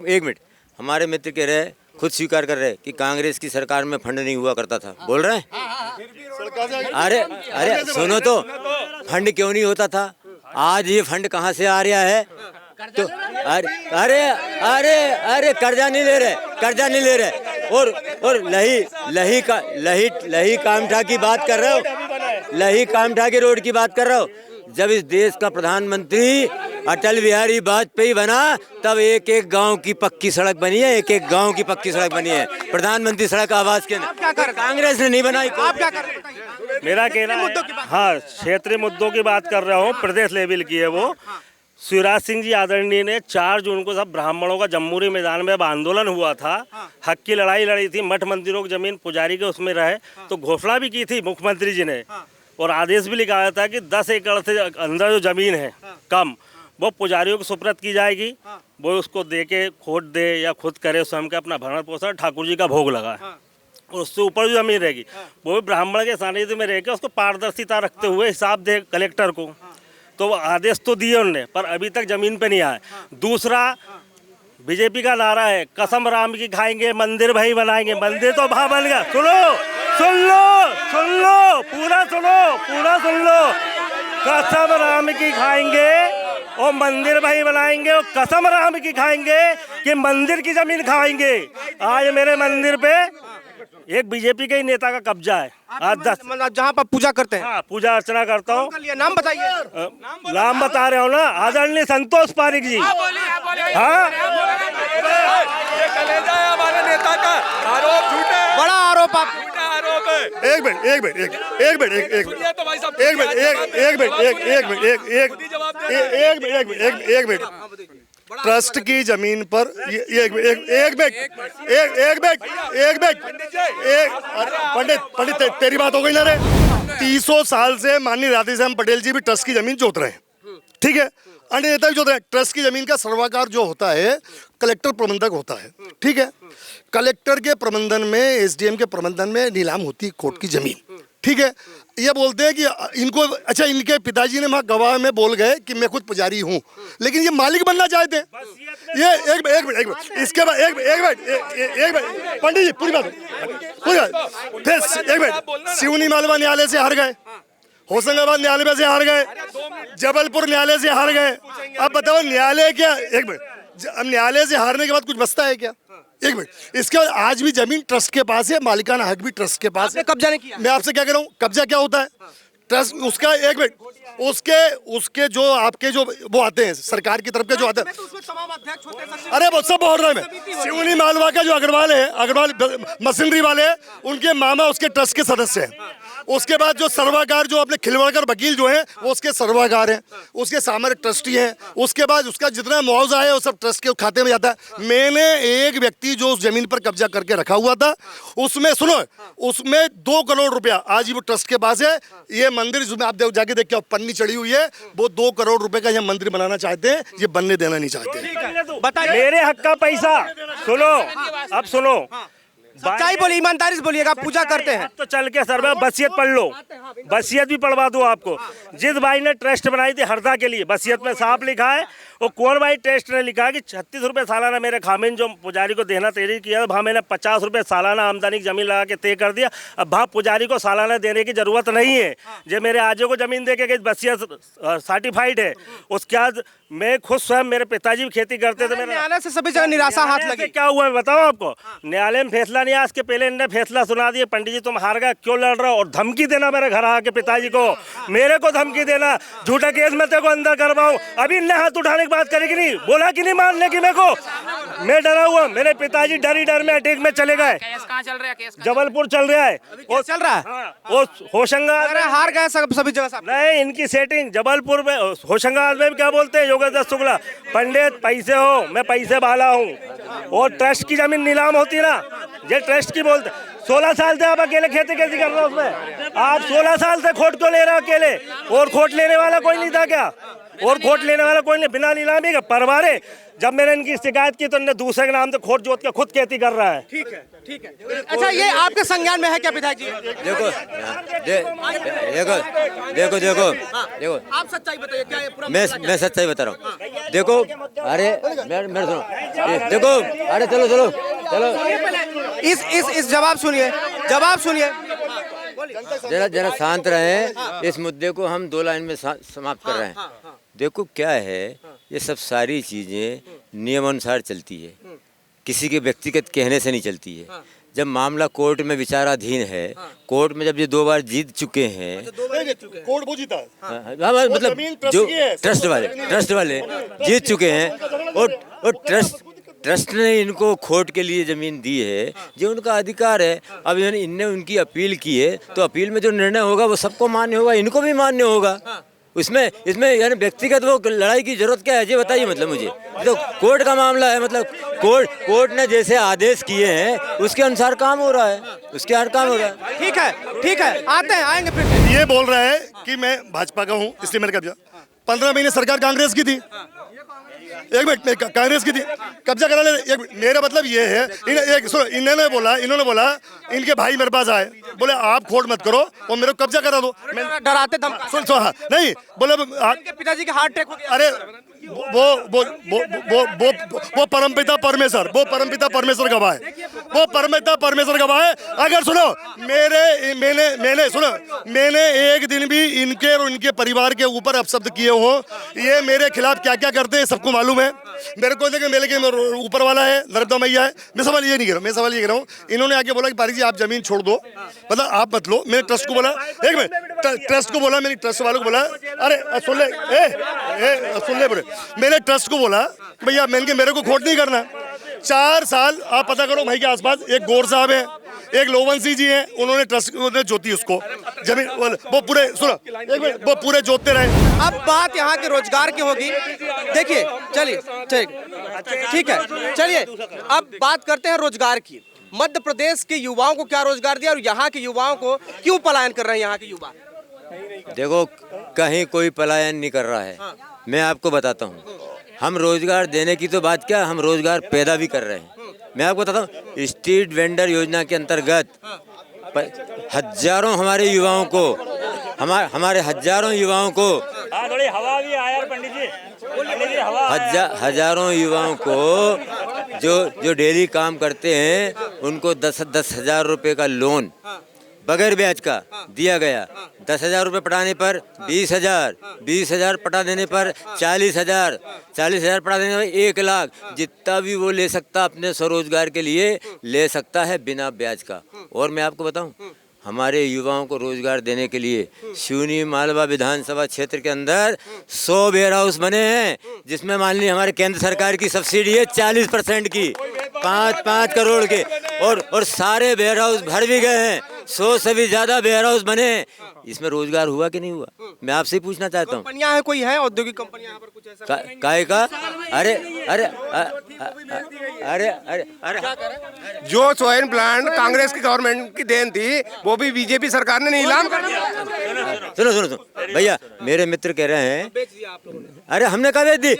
एक मिनट, हमारे मित्र कह रहे हैं, खुद स्वीकार कर रहे हैं कि कांग्रेस की सरकार में फंड नहीं हुआ करता था। बोल रहे हैं अरे सुनो तो, फंड क्यों नहीं होता था? आज ये फंड कहाँ से आ रहा है? तो अरे कर्जा नहीं ले रहे। और लही कामठा की बात कर रहे हो, लही कामठा की रोड की बात कर रहे हो। जब इस देश का प्रधानमंत्री अटल बिहारी वाजपेयी बना, तब एक गांव की पक्की सड़क बनी है, एक गांव की पक्की सड़क बनी है प्रधानमंत्री सड़क आवास के अंदर। कांग्रेस ने नहीं बनाई। आप क्या कर रहे हैं? मेरा कहना है, हाँ, क्षेत्रीय मुद्दों की बात कर रहा हूँ, प्रदेश लेवल की है वो। शिवराज सिंह जी आदरणीय ने 4 जून को सब ब्राह्मणों का जम्मूरी मैदान में अब आंदोलन हुआ था, हक की लड़ाई लड़ी थी। मठ मंदिरों की जमीन पुजारी के उसमें रहे, तो घोषणा भी की थी मुख्यमंत्री जी ने, और आदेश भी लिखा था कि 10 एकड़ से अंदर जो जमीन है कम, वो पुजारियों को सुपुर्द की जाएगी। वो उसको दे के खोद दे या खुद करे, स्वयं का अपना भरण पोषण, ठाकुर जी का भोग लगा, और उससे ऊपर जो जमीन रहेगी वो भी ब्राह्मण के सानिध्य में रहकर उसको पारदर्शिता रखते हुए हिसाब दे कलेक्टर को। तो वो आदेश तो दिए उन्होंने, पर अभी तक जमीन पे नहीं आए। दूसरा, बीजेपी का नारा है कसम राम की खाएंगे, मंदिर भाई बनाएंगे। मंदिर तो वहाँ बन गया। सुन लो, पूरा सुन लो। कसम राम की खाएंगे और मंदिर भाई बनाएंगे, और कसम राम की खाएंगे कि मंदिर की जमीन खाएंगे। आज मेरे मंदिर पे एक बीजेपी के ही नेता का कब्जा है। आज 10 जहाँ पर पूजा करते हैं। हाँ, पूजा अर्चना करता हूँ। नाम बताइए। नाम बता रहे हो ना, आदरणीय संतोष पारिक जी। हाँ, हमारे नेता का आरोप झूठा है, बड़ा आरोप। आप आरोप एक मिनट एक मिनट एक मिनट एक मिनट एक मिनट एक मिनट एक मिनट एक मिनट ट्रस्ट की जमीन पर एक पंडित तेरी बात हो गई ना रे। 300 साल से माननीय राधेश्याम पटेल जी भी ट्रस्ट की जमीन जोत रहे हैं, ठीक है, अन्य नेता भी जोत रहे हैं। ट्रस्ट की जमीन का सर्वाकार जो होता है कलेक्टर प्रबंधक होता है, ठीक है। कलेक्टर के प्रबंधन में, एसडीएम के प्रबंधन में नीलाम होती है कोर्ट की जमीन, ठीक है। ये बोलते हैं कि इनको, अच्छा इनके पिताजी ने वहाँ गवाह में बोल गए कि मैं खुद पुजारी हूँ, लेकिन ये मालिक बनना चाहते हैं। ये एक मिनट इसके बाद एक मिनट पंडित जी पूरी बात फिर एक मिनट सिवनी मालवा न्यायालय से हार गए, होशंगाबाद न्यायालय से हार गए, जबलपुर न्यायालय से हार गए। अब बताओ न्यायालय क्या, एक मिनट, अब न्यायालय से हारने के बाद कुछ बचता है क्या? एक मिनट, इसके बाद आज भी जमीन ट्रस्ट के पास है, मालिकाना हक भी ट्रस्ट के पास है। कब्जा नहीं किया। मैं आपसे क्या कह रहा हूँ, कब्जा क्या होता है? ट्रस्ट उसका, एक मिनट, उसके जो आपके जो वो आते हैं सरकार की तरफ के जो आते हैं, अरे वो सब बोल रहा है मैं। सिवनी मालवा का जो अग्रवाल मशीनरी वाले, उनके मामा उसके ट्रस्ट के सदस्य हैं। उसके बाद जो सर्वाकार, जो अपने खिलवाड़कर वकील जो हैं वो उसके सर्वाकार हैं, उसके सामने ट्रस्टी हैं। उसके बाद उसका जितना मुआवजा है वो सब ट्रस्ट के खाते में जाता है। मैंने एक व्यक्ति जो उस जमीन पर कब्जा करके रखा हुआ था, उसमें सुनो, उसमें 2 करोड़ रुपया आज वो ट्रस्ट के पास है। ये मंदिर जिसमें आप जाके देखिए पन्नी चढ़ी हुई है, वो 2 करोड़ रुपए का ये मंदिर बनाना चाहते हैं, ये बनने देना नहीं चाहते। बताइए मेरे हक का पैसा सुनो, अब सुनो, सच्चाई बोलिए, ईमानदारी से बोलिएगा। आप पूजा करते हैं तो चल के सर में वसीयत पढ़ लो, वसीयत भी पढ़वा दूं आपको। जिस भाई ने ट्रस्ट बनाई थी हरदा के लिए, वसीयत में साफ लिखा है, वो कौन भाई ट्रस्ट ने लिखा कि 36 रुपये सालाना मेरे खामिन जो पुजारी को देना तय किया, वहाँ मैंने 50 रुपये सालाना आमदनी की जमीन लगा के तय कर दिया। अब वहाँ पुजारी को सालाना देने की जरूरत नहीं है। जो मेरे आजो को जमीन दे के वसीयत सर्टिफाइड है, उसके बाद मैं खुद स्वयं, मेरे पिताजी भी खेती करते थे। न्यायालय से सभी जगह निराशा हाथ लगी। क्या हुआ मैं बताऊं आपको, न्यायालय में फैसला नहीं आया, इसके पहले इन्होंने फैसला सुना दिया, पंडित जी तुम हार गए, क्यों लड़ रहे हो, और धमकी देना मेरे घर आके पिताजी को, मेरे को धमकी देना, झूठा केस में तेरे को अंदर करवाऊं। अभी इन्हें हाथ उठाने की बात करेगी नहीं, बोला कि नहीं मानने की मेरे को, मैं डरा हुआ। मेरे पिताजी डर में अटैक में चले गए। कहाँ चल रहा है केस? जबलपुर चल रहा है, वो चल रहा है, वो होशंगाबाद हार गए सभी जगह। नहीं, इनकी सेटिंग जबलपुर में, होशंगाबाद में क्या बोलते हैं योगेश दत्त शुक्ला, पंडित पैसे हो, मैं पैसे वाला हूँ, और ट्रस्ट की जमीन नीलाम होती है ना, ये ट्रस्ट की बोलते। 16 साल से आप अकेले खेती कैसी कर रहे हो उसमें? आप 16 साल से खोट क्यों ले रहे हो अकेले? और खोट लेने वाला कोई नहीं था क्या? और खोट लेने वाला कोई नहीं, बिना नीलामी का परवारे। जब मैंने इनकी शिकायत की तो इन्होंने दूसरे के नाम से खोट जोत के खुद खेती कर रहा है। ठीक है, ठीक है। अच्छा, ये आपके संज्ञान में है क्या विधायक जी? देखो देखो देखो देखो, आप सच्चाई बताइए, क्या पूरा मैं सच्चाई बता रहा हूँ। देखो, अरे मेरे सुनो, देखो, अरे चलो चलो चलो, इस जवाब सुनिए। जरा शांत रहे। इस मुद्दे को हम 2 लाइन में समाप्त कर रहे हैं। देखो क्या है, ये सब सारी चीजें नियमानुसार चलती है, किसी के व्यक्तिगत कहने से नहीं चलती है। जब मामला कोर्ट में विचाराधीन है, कोर्ट में जब ये 2 बार जीत चुके हैं, कोर्ट वो जीता है, मतलब जो ट्रस्ट वाले जीत चुके हैं, और ट्रस्ट ने इनको खोट के लिए जमीन दी है, जो उनका अधिकार है। अब इनने उनकी अपील की है, तो अपील में जो निर्णय होगा वो सबको मान्य होगा, इनको भी मान्य होगा। इसमें यानी व्यक्तिगत वो लड़ाई की जरूरत क्या है, ये बताइए। मतलब मुझे तो कोर्ट का मामला है, मतलब कोर्ट ने जैसे आदेश किए हैं उसके अनुसार काम हो रहा है, उसके अनुसार काम हो रहा है। ठीक है, आएंगे फिर। ये बोल रहा है कि मैं भाजपा का हूँ इसलिए मैंने कब्जा। 15 महीने सरकार कांग्रेस की थी, एक मिनट, कांग्रेस की थी, कब्जा करा ले। मेरा मतलब ये है, इन्होंने बोला इनके भाई मेरे पास आए, बोले आप खोट मत करो और मेरे को कब्जा करा दो। डराते सुन, नहीं बोले पिताजी के हार्ट अटैक हो गया। अरे वो परमपिता परमेश्वर गवाह है, वो परमपिता परमेश्वर गवाह है। अगर सुनो, मैंने एक दिन भी इनके और इनके परिवार के ऊपर अपशब्द किए हो, ये मेरे खिलाफ क्या क्या करते हैं सबको मालूम है। मेरे को देखे मेरे के ऊपर वाला है, नर्मदा मैया है। मैं सवाल ये नहीं कर रहा हूँ, मैं सवाल ये कर रहा हूँ, इन्होंने आके बोला कि पारी जी आप जमीन छोड़ दो, मतलब आप मत लो। मैंने ट्रस्ट को बोला, एक मिनट, ट्रस्ट को बोला, मैंने ट्रस्ट वालों को बोला, अरे सुन ले बोले, मैंने ट्रस्ट को बोला कि भैया मेरे को खोट नहीं करना। 4 साल आप पता करो भाई के आसपास एक गौर साहब है, एक लोवंशी जी हैं, उन्होंने ट्रस्ट जोती उसको जमीन, वो पूरे सुनो एक मिनट, वो पूरे जोतते रहे। अब बात यहाँ के रोजगार की होगी। देखिए चलिए ठीक है, चलिए अब बात करते हैं रोजगार की। मध्य प्रदेश के युवाओं को क्या रोजगार दिया और यहाँ के युवाओं को क्यों पलायन कर रहे हैं यहाँ के युवा? देखो, कहीं कोई पलायन नहीं कर रहा है। मैं आपको बताता हूँ, हम रोजगार देने की तो बात क्या, हम रोजगार पैदा भी कर रहे हैं। मैं आपको बताता हूँ, स्ट्रीट वेंडर योजना के अंतर्गत हजारों हमारे युवाओं को, हमारे हजारों युवाओं को, थोड़ी हवा भी आया पंडित जी, हजारों युवाओं को जो डेली काम करते हैं उनको 10 हजार रुपये का लोन बगैर ब्याज का दिया गया। 10,000 रुपये पटाने पर 20,000, 20,000 पटा देने पर 40,000, 40,000 पटा देने पर 1 लाख, जितना भी वो ले सकता अपने स्वरोजगार के लिए ले सकता है बिना ब्याज का। और मैं आपको बताऊं, हमारे युवाओं को रोजगार देने के लिए सिवनी मालवा विधानसभा क्षेत्र के अंदर 100 वेयर हाउस बने हैं, जिसमें मान लीजिए हमारे केंद्र सरकार की सब्सिडी है 40% की, 5 करोड़ के, और सारे वेयर हाउस भर भी गए हैं। 100 से भी ज्यादा वेयर हाउस बने। इसमें रोजगार हुआ कि नहीं हुआ, मैं आपसे ही पूछना चाहता हूँ। कंपनियां है, कोई है औद्योगिक कंपनियां यहाँ पर कुछ ऐसा? काय का? अरे जो सोयन प्लांट कांग्रेस की गवर्नमेंट की देन थी, वो भी बीजेपी सरकार ने नीलाम कर दिया। सुनो भैया, मेरे मित्र कह रहे हैं, अरे हमने कहा बेच दी,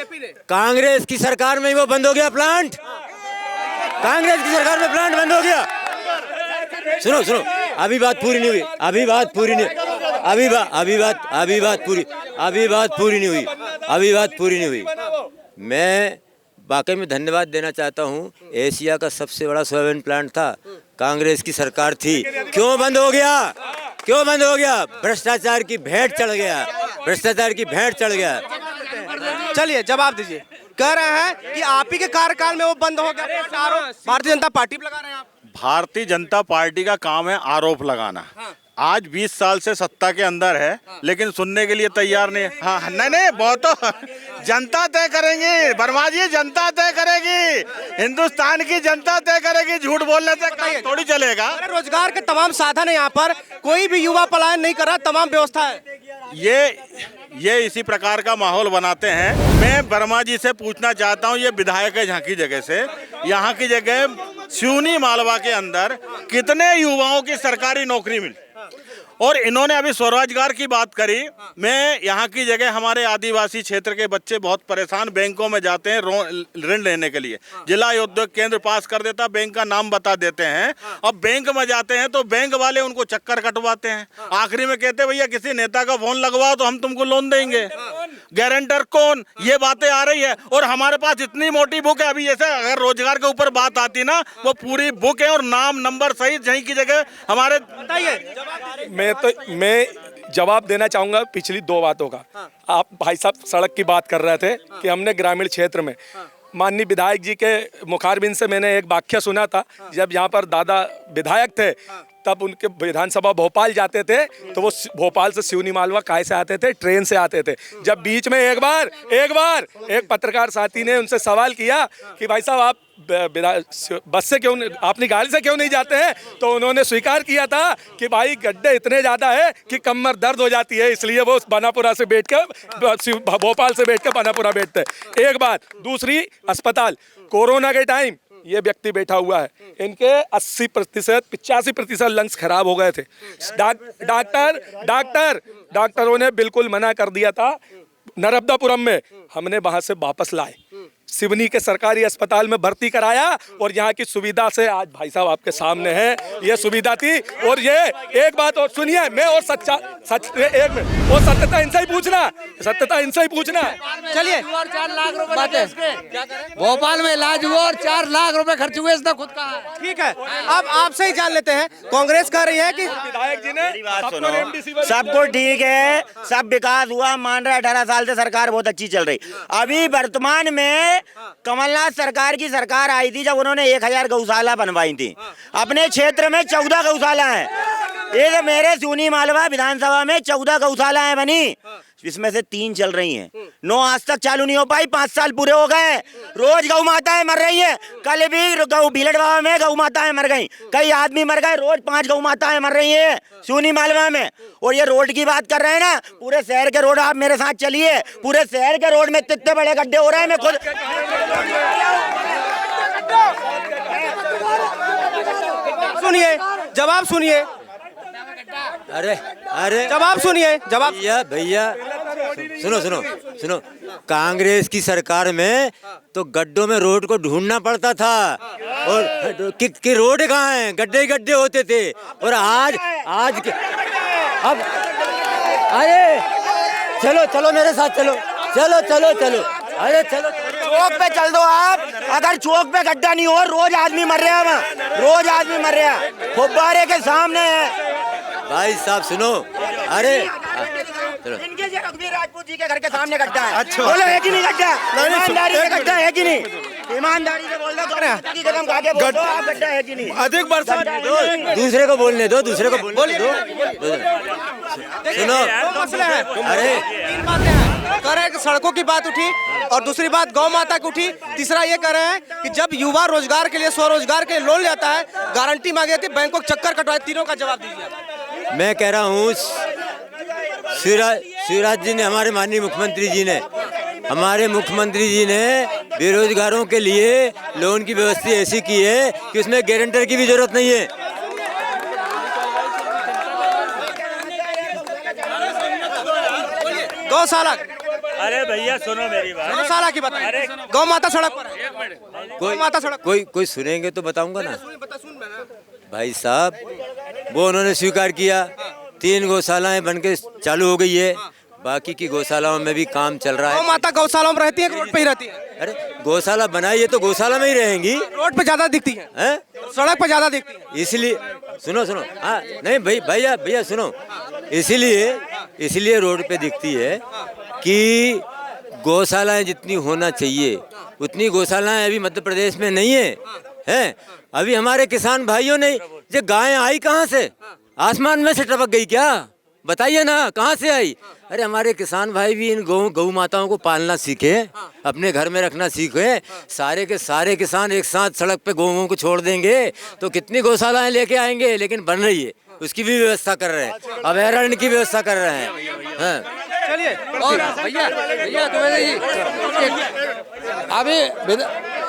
कांग्रेस की सरकार में ही वो बंद हो गया प्लांट, कांग्रेस की सरकार में प्लांट बंद हो गया। सुनो, अभी बात पूरी नहीं हुई, अभी बात पूरी नहीं हुई। मैं वाकई में धन्यवाद देना चाहता हूँ। एशिया का सबसे बड़ा सोयाबीन प्लांट था, कांग्रेस की सरकार थी, क्यों बंद हो गया? भ्रष्टाचार की भेंट चढ़ गया। चलिए जवाब दीजिए। कह रहे हैं कि आप ही के कार्यकाल में वो बंद हो गया। भारतीय जनता पार्टी पे लगा रहे हैं आप। भारतीय जनता पार्टी का काम है आरोप लगाना। आज 20 साल से सत्ता के अंदर है, लेकिन सुनने के लिए तैयार नहीं है। हाँ, नहीं, बहुत तो जनता तय करेंगी, वर्मा जी, जनता तय करेगी, हिंदुस्तान की जनता तय करेगी। झूठ बोलने से काम थोड़ी चलेगा। रोजगार के तमाम साधन है यहाँ पर, कोई भी युवा पलायन नहीं कर रहा, तमाम व्यवस्था है। ये इसी प्रकार का माहौल बनाते हैं। मैं वर्मा जी से पूछना चाहता हूँ, ये विधायक है यहाँ की जगह से, यहाँ की जगह सिवनी मालवा के अंदर कितने युवाओं की सरकारी नौकरी मिली, और इन्होंने अभी स्वरोजगार की बात करी। मैं यहाँ की जगह, हमारे आदिवासी क्षेत्र के बच्चे बहुत परेशान, बैंकों में जाते हैं ऋण लेने के लिए, जिला उद्योग केंद्र पास कर देता, बैंक का नाम बता देते हैं। अब बैंक में जाते हैं तो बैंक वाले उनको चक्कर कटवाते हैं, आखिरी में कहते हैं भैया किसी नेता का फोन लगवाओ तो हम तुमको लोन देंगे, गारंटर कौन, ये बातें आ रही है। और हमारे पास इतनी मोटी बुक है, अभी जैसे अगर रोजगार के ऊपर बात आती ना, वो पूरी बुक है और नाम नंबर सहित यहीं की जगह हमारे। बताइए। मैं जवाब देना चाहूँगा पिछली 2 बातों का। आप भाई साहब सड़क की बात कर रहे थे कि हमने ग्रामीण क्षेत्र में, माननीय विधायक जी के मुखारबिन से मैंने एक वाक्य सुना था, जब यहाँ पर दादा विधायक थे तब उनके विधानसभा भोपाल जाते थे तो वो भोपाल से सिवनी मालवा काहे से आते थे? ट्रेन से आते थे। जब बीच में एक बार एक पत्रकार साथी ने उनसे सवाल किया कि भाई साहब आप बस से क्यों, अपनी गाड़ी से क्यों नहीं जाते हैं, तो उन्होंने स्वीकार किया था कि भाई गड्ढे इतने ज़्यादा है कि कमर दर्द हो जाती है, इसलिए वो बनापुरा से बैठ कर, भोपाल से बैठ कर बनापुरा बैठते। एक बात। दूसरी, अस्पताल, कोरोना के टाइम ये व्यक्ति बैठा हुआ है, इनके 80%, 85% लंग्स खराब हो गए थे। डॉक्टरों ने बिल्कुल मना कर दिया था। नर्मदापुरम में हमने वहां से वापस लाए, सिवनी के सरकारी अस्पताल में भर्ती कराया, और यहाँ की सुविधा से आज भाई साहब आपके सामने है, ये सुविधा थी। और ये एक बात और सुनिए, मैं और सत्यता इनसे ही पूछना, चलिए। 4 लाख रुपए भोपाल में इलाज हुआ और 4 लाख रुपए खर्च हुए, इसने खुद कहा। ठीक है, अब आपसे ही जान लेते हैं। कांग्रेस कह रही है कि विधायक जी ने सब कुछ ठीक है, सब विकास हुआ, मान रहा है 18 साल से सरकार बहुत अच्छी चल रही। अभी वर्तमान में कमलनाथ सरकार की सरकार आई थी, जब उन्होंने 1000 गौशाला बनवाई थी। अपने क्षेत्र में 14 गौशाला है। ये मेरे सिवनी मालवा विधानसभा में 14 गौशालाएं बनी। जिसमें से 3 चल रही हैं। 9 आज तक चालू नहीं हो पाई, 5 साल पूरे हो गए। रोज गौ माताएं मर रही हैं। कल भी गौ भीलड़ बाबा में गौ माताएं मर गई, कई आदमी मर गए। रोज 5 गौ माताएं मर रही हैं सिवनी मालवा में। और ये रोड की बात कर रहे हैं ना, पूरे शहर के रोड आप मेरे साथ चलिए, पूरे शहर के रोड में इतने बड़े गड्ढे हो रहे हैं। मैं खुद सुनिए, जवाब सुनिए। अरे अरे जवाब सुनिए, जवाब। भैया सुनो सुनो सुनो, कांग्रेस की सरकार में तो गड्ढों में रोड को ढूंढना पड़ता था, और कि रोड कहाँ हैं, गड्ढे ही गड्ढे होते थे। और आज अब अरे चलो चलो मेरे साथ चलो चलो चलो चलो, अरे चलो चौक पे चल दो आप। अगर चौक पे गड्ढा नहीं हो, रोज आदमी मर रहा है वहाँ, रोज आदमी मर रहा है, फुब्बारे के सामने है। भाई साहब सुनो, अरे इनके रघुवीर राजपूत जी के घर के सामने गड्ढा है। अच्छा, बोलो है कि नहीं गड्ढा? ईमानदारी से गड्ढा है कि नहीं? ईमानदारी से बोल दो, की कदम खा के बोल दो आप, गड्ढा है कि नहीं? अधिक बरसात, दूसरे को बोलने दो, दूसरे को बोलने दो। सुनो, मसले हैं। अरे 3 बातें हैं। कह रहे हैं कि सड़कों की बात उठी, और दूसरी बात गौ माता की उठी, तीसरा ये कह रहे हैं कि जब युवा रोजगार के लिए, स्वरोजगार के लिए लोन लेता है, गारंटी मांगी जाती है, बैंकों के चक्कर कटवाए। तीनों का जवाब दीजिए। मैं कह रहा हूँ शिवराज जी ने, हमारे माननीय मुख्यमंत्री जी ने, बेरोजगारों के लिए लोन की व्यवस्था ऐसी की है कि उसमें गारंटर की भी जरूरत नहीं है। गौशाला, अरे भैया सुनो मेरी बात, गौशाला की बताइए। गौ माता सड़क पर है, गौ माता सड़क। कोई सुनेंगे तो बताऊंगा ना भाई साहब। वो उन्होंने स्वीकार किया, 3 गौशालाएं बनके चालू हो गई है, बाकी की गौशालाओं में भी काम चल रहा है। गौ माता गौशालाओं में रहती है, रोड पे ही रहती है? अरे गौशाला बनाई है तो गौशाला में ही रहेंगी, रोड पे ज्यादा दिखती है, सड़क पे ज्यादा दिखती है। इसलिए सुनो सुनो, हाँ नहीं भाई भैया सुनो, इसलिए रोड पे दिखती है कि गौशालाएं जितनी होना चाहिए उतनी गौशालाएं अभी मध्य प्रदेश में नहीं है। अभी हमारे किसान भाइयों ने, ये गायें आई कहाँ से? आसमान में से टपक गई क्या? बताइए ना, कहाँ से आई? अरे हमारे किसान भाई भी इन गौ माताओं को पालना सीखे, अपने घर में रखना सीखे। सारे के सारे किसान एक साथ सड़क पे गौओं को छोड़ देंगे तो कितनी गौशालाएं लेके आएंगे? लेकिन बन रही है, उसकी भी व्यवस्था कर रहे हैं, अभयारण्य की व्यवस्था कर रहे हैं। चलिए, और भैया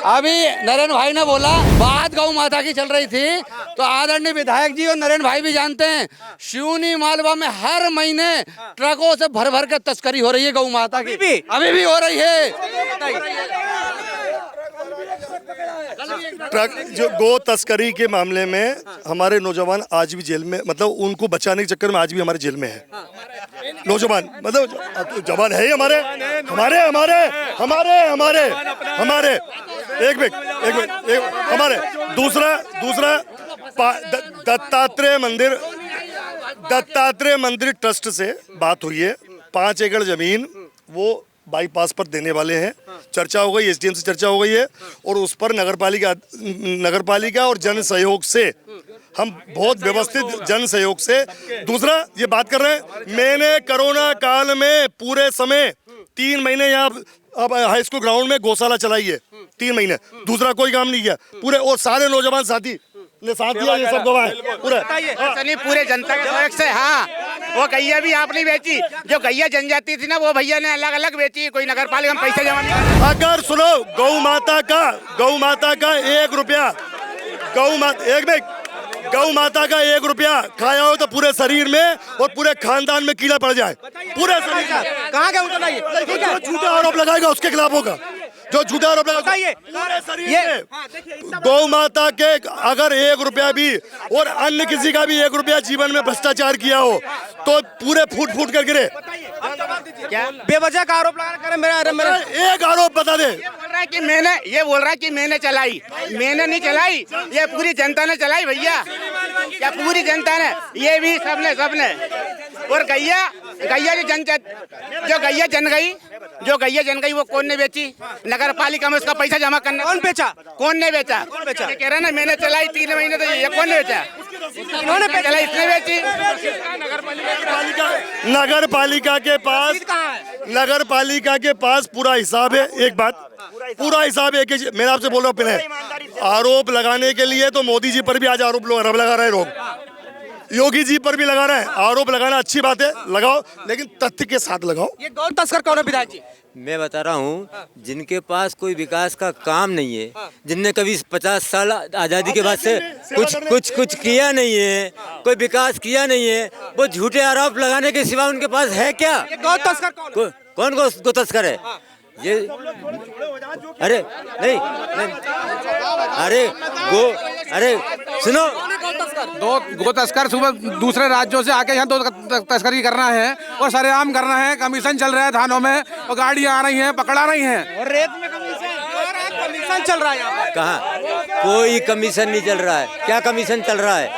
अभी नरेंद्र भाई ने बोला बात गौ माता की चल रही थी, तो आदरणीय विधायक जी और नरेंद्र भाई भी जानते हैं, सिवनी मालवा में हर महीने ट्रकों से भर भर के तस्करी हो रही है गौ माता की, अभी भी हो रही है। ट्रक जो गौ तस्करी के मामले में हमारे नौजवान आज भी जेल में, मतलब उनको बचाने के चक्कर में आज भी हमारे जेल में है नौजवान, मतलब जवान है हमारे हमारे हमारे हमारे हमारे हमारे एक मिनट हमारे दूसरा दत्तात्रेय मंदिर ट्रस्ट से बात हुई है। 5 एकड़ जमीन वो बाईपास पर देने वाले हैं, चर्चा हो गई, एसडीएम से चर्चा हो गई है, और उस पर नगरपालिका और जन सहयोग से, हम बहुत व्यवस्थित जन सहयोग से। दूसरा ये बात कर रहे हैं, मैंने कोरोना काल में पूरे समय 3 महीने यहाँ अब हाई स्कूल ग्राउंड में गौशाला चलाई है, 3 महीने, दूसरा कोई काम नहीं किया पूरे, और सारे नौजवान साथी ने साथ दिया, ये सब गवाह पूरे जनता के सहयोग से। हाँ, वो गैया भी आपने बेची, जो गैया जनजाति थी ना, वो भैया ने अलग अलग बेची, कोई नगर पालिका में पैसे जमा नहीं। अगर सुनो, गौ माता का 1 रुपया, गौ माता का 1 रुपया खाया हो तो पूरे शरीर में और पूरे खानदान में कीड़ा पड़ जाए, पूरे शरीर का। कहाँ का उतरना? जो झूठा आरोप लगाएगा उसके खिलाफ होगा, जो झूठा आरोप लगाएगा पूरे शरीर में। गौ माता के अगर 1 रुपया भी और अन्य किसी का भी 1 रुपया जीवन में भ्रष्टाचार किया हो तो पूरे फूट कर गिरे। क्या बेवजह का आरोप लगा? मेरा एक आरोप बता दे। ये बोल रहा है कि मैंने चलाई, मैंने नहीं चलाई, ये पूरी जनता ने चलाई भैया, क्या पूरी जनता ने, ये भी सबने। और गैया जो गैया जन गई वो कौन ने बेची? नगर पालिका में उसका पैसा जमा करना। कौन ने बेचा? ये कह रहा ना मैंने चलाई 3 महीने, तो ये कौन ने बेचा? इन्होंने चलाई, इसने बेची। नगर पालिका के पास नगर पालिका के पास पूरा हिसाब है। एक बात, पूरा हिसाब है कि मैं आपसे बोल रहा हूँ, पहले आरोप लगाने के लिए तो मोदी जी पर भी आज आरोप लगा रहे हैं लोग, योगी जी पर भी लगा रहे हैं। आरोप लगाना अच्छी बात है, लगाओ, लेकिन तथ्य के साथ लगाओ। ये गौ तस्कर कौन है विधायक जी? मैं बता रहा हूँ, जिनके पास कोई विकास का काम नहीं है, जिनने कभी 50 साल आज़ादी के बाद से कुछ किया नहीं है, कोई विकास किया नहीं है, वो झूठे आरोप लगाने के सिवा उनके पास है क्या? ये गौ तस्कर कौन है? कौन गो तस्कर है ये? अरे नहीं, अरे सुनो, दो गो तस्कर सुबह दूसरे राज्यों से आके यहाँ दो तस्करी करना है और सरेआम करना है। कमीशन चल रहा है थानों में और गाड़ियाँ आ रही हैं, पकड़ा रही हैं और रेत में कमीशन चल रहा है यहाँ पर। कहाँ कोई कमीशन नहीं चल रहा है? क्या कमीशन चल रहा है?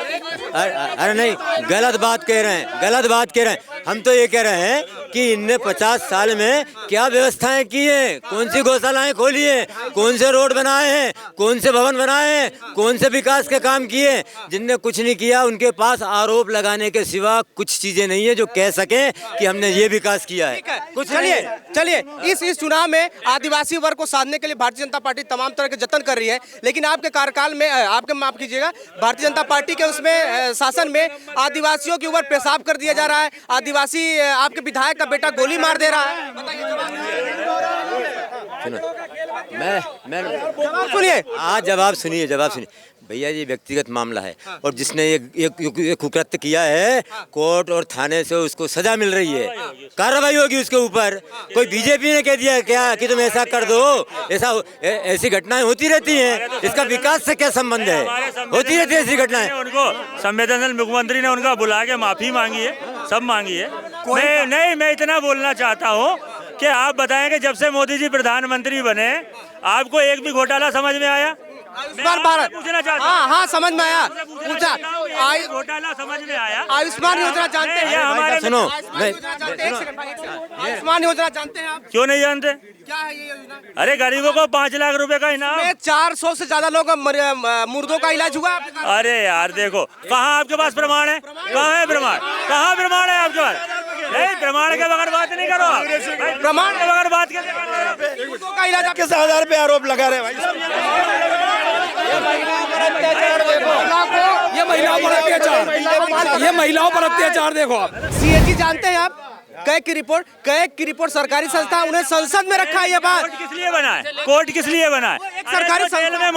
अरे नहीं, गलत बात कह रहे हैं, गलत बात कह रहे हैं। हम तो ये कह रहे हैं कि इनने 50 साल में क्या व्यवस्थाएं की हैं, कौन सी गौशालाएं खोली हैं, कौन से रोड बनाए हैं, कौन से भवन बनाए हैं, कौन से विकास के काम किए। जिनने कुछ नहीं किया उनके पास आरोप लगाने के सिवा कुछ चीजें नहीं है जो कह सके कि हमने ये विकास किया है। कुछ चलिए इस चुनाव में आदिवासी वर्ग को साधने के लिए भारतीय जनता पार्टी तमाम तरह के जतन कर रही है, लेकिन आपके कार्यकाल में, आपके माफ कीजिएगा, भारतीय जनता पार्टी के उसमें शासन में आदिवासियों के ऊपर पेशाब कर दिया जा रहा है। आदिवासी आपके विधायक का बेटा गोली मार दे रहा है। मैं सुनिए, जवाब सुनिए भैया, ये व्यक्तिगत मामला है और जिसने ये कुकृत्य किया है, कोर्ट और थाने से उसको सजा मिल रही है, कार्रवाई होगी उसके ऊपर। कोई बीजेपी ने कह दिया क्या कि तुम ऐसा कर दो? ऐसी घटनाएं होती रहती हैं, इसका विकास से क्या संबंध है? होती रहती है ऐसी घटनाएं। उनको संवेदनशील मुख्यमंत्री ने उनका बुला के माफी मांगी है, सब मांगी है। मैं इतना बोलना चाहता हूँ कि आप बताएं कि जब से मोदी जी प्रधानमंत्री बने आपको एक भी घोटाला समझ में आया? आयुष्मान भारत पूछना चाहता हूं। हाँ समझ में आया, पूछा घोटाला समझ में आया? आयुष्मान योजना जानते हैं? हमारे सुनो, आयुष्मान योजना जानते हैं आप? क्यों नहीं जानते? क्या है ये योजना? अरे गरीबों को 5 लाख रुपए का इनाम। 400 से ज्यादा लोग मुर्दों का इलाज हुआ। अरे यार देखो, कहाँ आपके पास प्रमाण है? कहाँ है प्रमाण? कहाँ प्रमाण है आपके पास? नहीं, प्रमाण के बगैर बात नहीं करो आप। प्रमाण के बगैर बात कैसे कर रहे हो? मुर्दों का इलाज आपके 1000 पे आरोप लगा रहे हैं भाई। ये महिलाओं पर अत्याचार देखो आप। सीएजी जानते हैं आप? कैग की रिपोर्ट सरकारी संस्था, उन्हें संसद में रखा है। ये बात किस लिए बना है? कोर्ट किस लिए बना है? सरकारी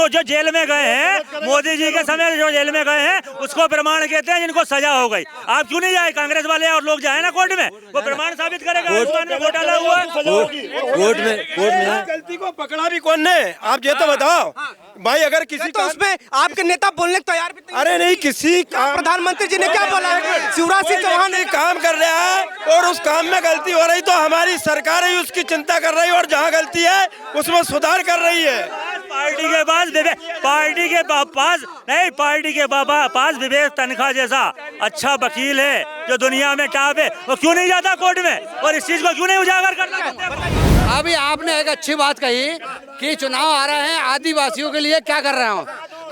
जो जेल में गए हैं मोदी जी के समय, जो जेल में गए हैं उसको प्रमाण कहते हैं जिनको सजा हो गई। आप क्यों नहीं जाए? कांग्रेस वाले और लोग जाए ना कोर्ट में, वो प्रमाण साबित करेगा घोटाला हुआ। कोर्ट में गलती को पकड़ा भी कौन ने? आप ये तो बताओ भाई। अगर किसी तो उसमें आपके नेता बोलने को तैयार भी अरे नहीं, किसी प्रधानमंत्री जी ने क्या बोला है? शिवराज सिंह चौहान ने काम कर रहा है और उस काम में गलती हो रही तो हमारी सरकार ही उसकी चिंता कर रही है और जहाँ गलती है उसमें सुधार कर रही है। पार्टी के पास विवेक तनखा जैसा अच्छा वकील है जो दुनिया में टॉप है, वो क्यों नहीं जाता कोर्ट में और इस चीज को क्यों नहीं उजागर करना? अभी आपने एक अच्छी बात कही कि चुनाव आ रहे हैं, आदिवासियों के लिए क्या कर रहे हो।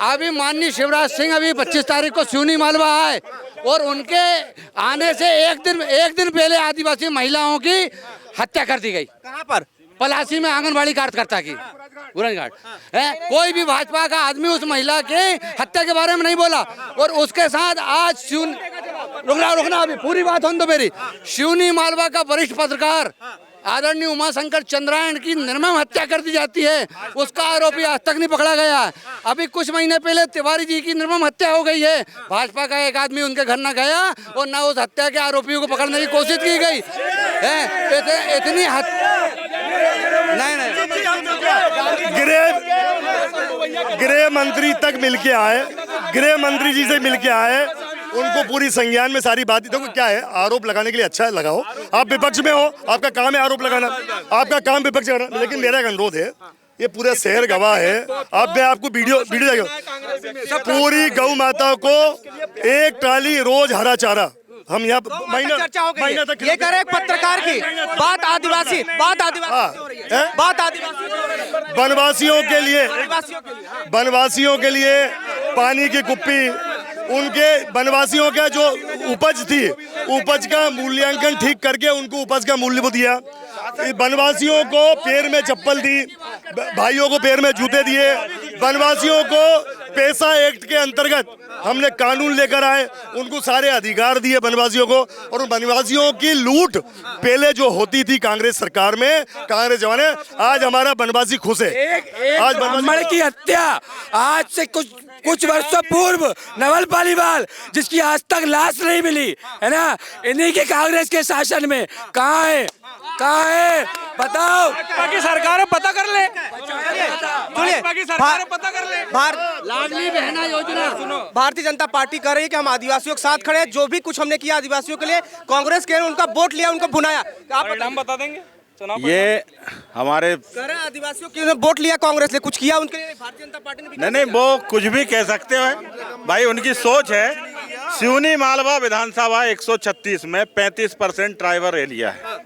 अभी माननीय शिवराज सिंह अभी 25 तारीख को सिवनी मालवा आए और उनके आने से एक दिन पहले आदिवासी महिलाओं की हत्या कर दी गई। कहाँ पर? पलासी में आंगनबाड़ी कार्यकर्ता की घाट है। कोई भी भाजपा का आदमी उस महिला के हत्या के बारे में नहीं बोला और उसके साथ आज रुकना अभी पूरी बात हो तो मेरी। सिवनी मालवा का वरिष्ठ पत्रकार आदरणीय उमाशंकर चंद्रायण की निर्मम हत्या कर दी जाती है, उसका आरोपी आज तक नहीं पकड़ा गया। अभी कुछ महीने पहले तिवारी जी की निर्मम हत्या हो गई है, भाजपा का एक आदमी उनके घर न गया और न उस हत्या के आरोपियों को पकड़ने की कोशिश की गई है। इतनी गृह मंत्री तक मिलके आए, गृह मंत्री जी से मिलके आए, उनको पूरी संज्ञान में सारी बात। देखो क्या है, आरोप लगाने के लिए अच्छा है, लगाओ। आप विपक्ष में हो, आपका काम है आरोप लगाना, आपका काम विपक्ष करना। लेकिन मेरा एक अनुरोध है, ये पूरा शहर गवाह है। अब मैं आपको वीडियो पूरी गौ माता को एक ट्राली रोज हरा चारा हम यहाँ महीना तक ये करे पत्रकार की बात आदिवासी वनवासियों के लिए पानी की कुप्पी, उनके वनवासियों का जो उपज थी, उपज का मूल्यांकन ठीक करके उनको उपज का मूल्य वो दिया। वनवासियों को पैर में चप्पल दी, भाइयों को पैर में जूते दिए। वनवासियों को पैसा एक्ट के अंतर्गत हमने कानून लेकर आए, उनको सारे अधिकार दिए वनवासियों को। और उन वनवासियों की लूट पहले जो होती थी कांग्रेस सरकार में, कांग्रेस जमाने, आज हमारा वनवासी खुश है। आज ब्राह्मण की हत्या आज से कुछ वर्षों पूर्व नवल पालीवाल, जिसकी आज तक लाश नहीं मिली है ना, इन्हीं के कांग्रेस के शासन में कहाँ है बताओ। बाकी सरकार पता कर ले, लाडली बहना योजना भारतीय जनता पार्टी कर रही है कि हम आदिवासियों के साथ खड़े हैं। जो भी कुछ हमने किया आदिवासियों के लिए, कांग्रेस के उनका वोट लिया, उनको भुनाया। आप नाम बता देंगे? ये हमारे आदिवासियों के वोट लिया कांग्रेस ने, कुछ किया उनके लिए भारतीय जनता पार्टी ने? नहीं, वो कुछ भी कह सकते हो भाई, उनकी सोच है। सिवनी मालवा विधानसभा 136 में 35% ट्राइबल एरिया है।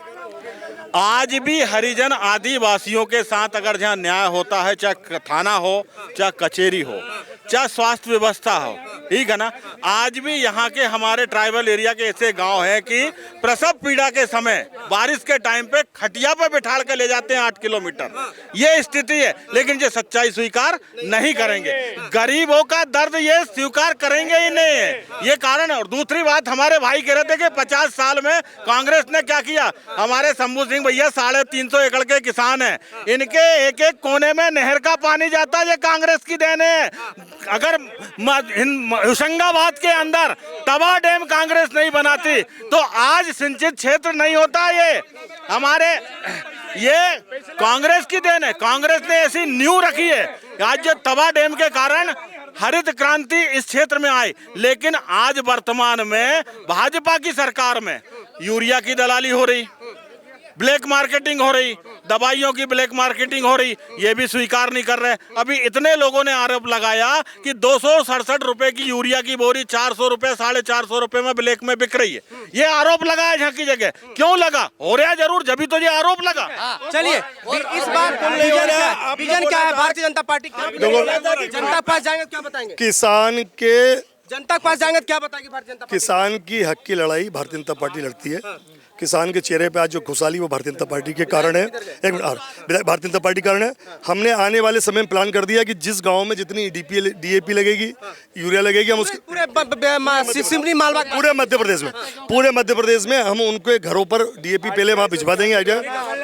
आज भी हरिजन आदिवासियों के साथ अगर जहाँ न्याय होता है, चाहे थाना हो, चाहे कचहरी हो, चाहे स्वास्थ्य व्यवस्था हो, ठीक है ना। आज भी यहाँ के हमारे ट्राइबल एरिया के ऐसे गांव हैं कि प्रसव पीड़ा के समय बारिश के टाइम पे खटिया पे बिठा के ले जाते हैं 8 किलोमीटर। ये स्थिति है, लेकिन ये सच्चाई स्वीकार नहीं करेंगे। गरीबों का दर्द ये स्वीकार करेंगे ही नहीं है, ये कारण है। और दूसरी बात, हमारे भाई कह रहे थे कि 50 साल में कांग्रेस ने क्या किया। हमारे शंभू सिंह भैया 350 एकड़ के किसान हैं, इनके एक एक कोने में नहर का पानी जाता है, ये कांग्रेस की देन है। अगर होशंगाबाद के अंदर तवा डैम कांग्रेस नहीं बनाती तो आज सिंचित क्षेत्र नहीं होता। ये हमारे ये कांग्रेस की देन है, कांग्रेस ने ऐसी नींव रखी है। आज जो तवा डैम के कारण हरित क्रांति इस क्षेत्र में आई, लेकिन आज वर्तमान में भाजपा की सरकार में यूरिया की दलाली हो रही, ब्लैक मार्केटिंग हो रही, दवाइयों की ब्लैक मार्केटिंग हो रही, ये भी स्वीकार नहीं कर रहे। अभी इतने लोगों ने आरोप लगाया कि 267 रुपए की यूरिया की बोरी 400 रुपए, 450 रुपए में ब्लैक में बिक रही है। ये आरोप लगाया यहाँ की जगह, क्यों लगा? हो रहा जरूर, जब भी तो ये आरोप लगा। चलिए, इस बार विजन क्या है भारतीय जनता पार्टी? जनता के पास जाएंगे क्या बताएंगे? किसान के जनता के पास जाएंगे क्या बताएगी भारतीय जनता? किसान की हक की लड़ाई भारतीय जनता पार्टी लड़ती है। किसान के चेहरे पे आज जो खुशहाली वो भारतीय जनता पार्टी के कारण है। एक मिनट, भारतीय जनता पार्टी कारण है। हमने आने वाले समय में प्लान कर दिया कि जिस गांव में जितनी DAP लगेगी, यूरिया लगेगी, हम उसके पूरे मध्य प्रदेश में हम उनके घरों पर DAP पहले वहाँ भिजवा देंगे आइडिया,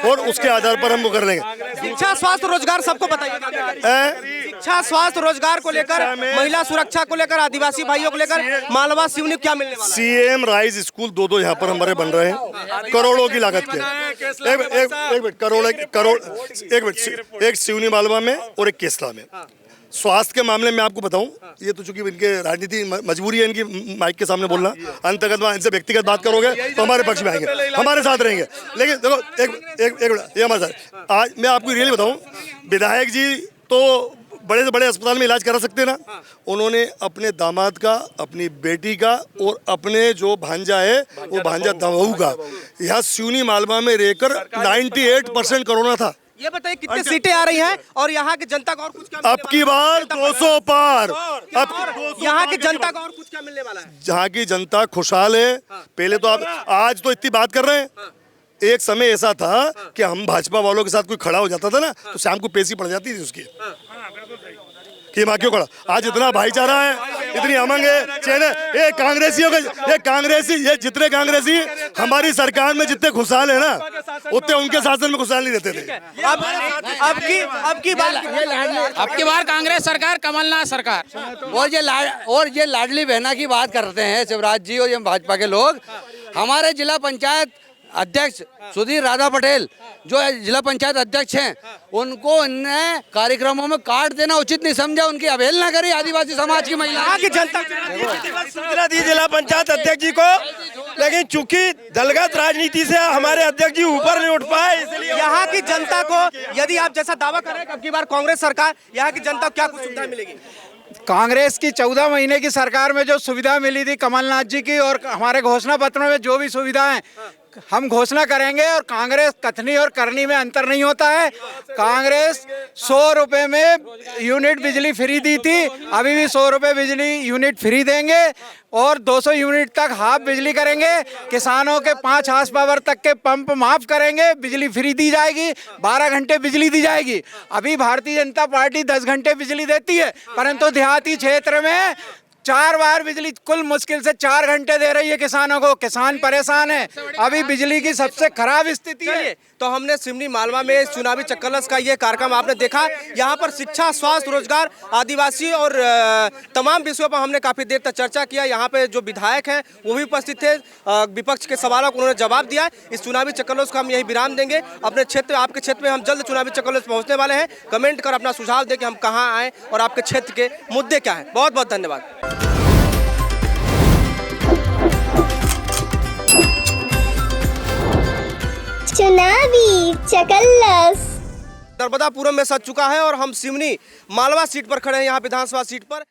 और उसके आधार पर हम वो कर लेंगे। शिक्षा, स्वास्थ्य, रोजगार सबको बताइए। शिक्षा, स्वास्थ्य, रोजगार को लेकर, महिला सुरक्षा को लेकर, आदिवासी भाइयों को लेकर मालवा सिवनी क्या मिलने वाला है? CM राइज स्कूल 2 यहाँ पर हमारे बन रहे हैं, करोड़ों की लागत के। एक मिनट, एक सिवनी मालवा में और एक केसला में। स्वास्थ्य के मामले में आपको बताऊं, ये तो चूंकि इनके राजनीति मजबूरी है इनकी माइक के सामने बोलना, अंतर्गत इनसे व्यक्तिगत बात करोगे तो हमारे पक्ष में आएंगे, हमारे साथ रहेंगे। लेकिन देखो एक ये हमारे साथ, आज मैं आपको रियली बताऊं, विधायक जी तो बड़े से बड़े अस्पताल में इलाज करा सकते हैं ना, उन्होंने अपने दामाद का, अपनी बेटी का और अपने जो भांजा है वो भांजा दमऊ का यहाँ सिवनी मालवा में रहकर 98% कोरोना था। ये बताइए कितनी सीटें आ रही हैं और यहाँ की जनता को और कुछ क्या? अब की बार 200 पार। अब यहाँ की जनता को और कुछ क्या मिलने वाला है? जहाँ की जनता खुशहाल है। पहले तो आप आज तो इतनी बात कर रहे हैं, एक समय ऐसा था कि हम भाजपा वालों के साथ कोई खड़ा हो जाता था ना तो शाम को पेशी पड़ जाती थी उसकी कि माँ क्यों खड़ा। आज इतना भाईचारा है, इतनी अमंग है, चैन है। ये कांग्रेसियों के, ये जितने कांग्रेसी हमारी सरकार में जितने खुशहाल है ना, उतने उनके शासन में खुशहाल नहीं रहते थे। अब की बार कांग्रेस सरकार, कमलनाथ सरकार। और ये लाडली बहना की बात करते हैं शिवराज जी और ये भाजपा के लोग। हमारे जिला पंचायत अध्यक्ष सुधीर राधा पटेल जो जिला पंचायत अध्यक्ष हैं, उनको इनने कार्यक्रमों में काट देना उचित नहीं समझा, उनकी अवहेलना करी आदिवासी समाज की महिला की जनता सूचना दी जिला पंचायत अध्यक्ष जी को, लेकिन चूंकि दलगत राजनीति से हमारे अध्यक्ष जी ऊपर नहीं उठ पाए, इसलिए यहाँ की जनता को, यदि आप जैसा दावा कर रहे हैं अब की बार कांग्रेस सरकार, यहाँ की जनता को क्या कुछ सुविधा मिलेगी? कांग्रेस की 14 महीने की सरकार में जो सुविधा मिली थी कमलनाथ जी की, और हमारे घोषणा पत्र में जो भी सुविधाएं हम घोषणा करेंगे और कांग्रेस कथनी और करनी में अंतर नहीं होता है। कांग्रेस 100 रुपए में यूनिट बिजली फ्री दी थी, अभी भी 100 रुपए बिजली यूनिट फ्री देंगे और 200 यूनिट तक हाफ बिजली करेंगे। किसानों के 5 हार्स पावर तक के पंप माफ करेंगे, बिजली फ्री दी जाएगी, 12 घंटे बिजली दी जाएगी। अभी भारतीय जनता पार्टी 10 घंटे बिजली देती है, परंतु देहाती क्षेत्र में 4 बार बिजली कुल मुश्किल से 4 घंटे दे रही है किसानों को। किसान परेशान है, अभी बिजली की सबसे खराब स्थिति है। तो हमने सिवनी मालवा में चुनावी चक्करलस का ये कार्यक्रम आपने देखा। यहाँ पर शिक्षा, स्वास्थ्य, रोजगार, आदिवासी और तमाम विषयों पर हमने काफी देर तक चर्चा किया। यहाँ पे जो विधायक हैं वो भी उपस्थित थे, विपक्ष के सवालों को उन्होंने जवाब दिया। इस चुनावी चक्करलस को हम यही विराम देंगे। अपने क्षेत्र, आपके क्षेत्र में हम जल्द चुनावी चक्करलस पहुँचने वाले हैं। कमेंट कर अपना सुझाव दें कि हम कहाँ आए और आपके क्षेत्र के मुद्दे क्या हैं। बहुत बहुत धन्यवाद। चुनावी चकल्लस नर्मदापुरम में सज चुका है और हम सिवनी मालवा सीट पर खड़े हैं, यहाँ विधानसभा सीट पर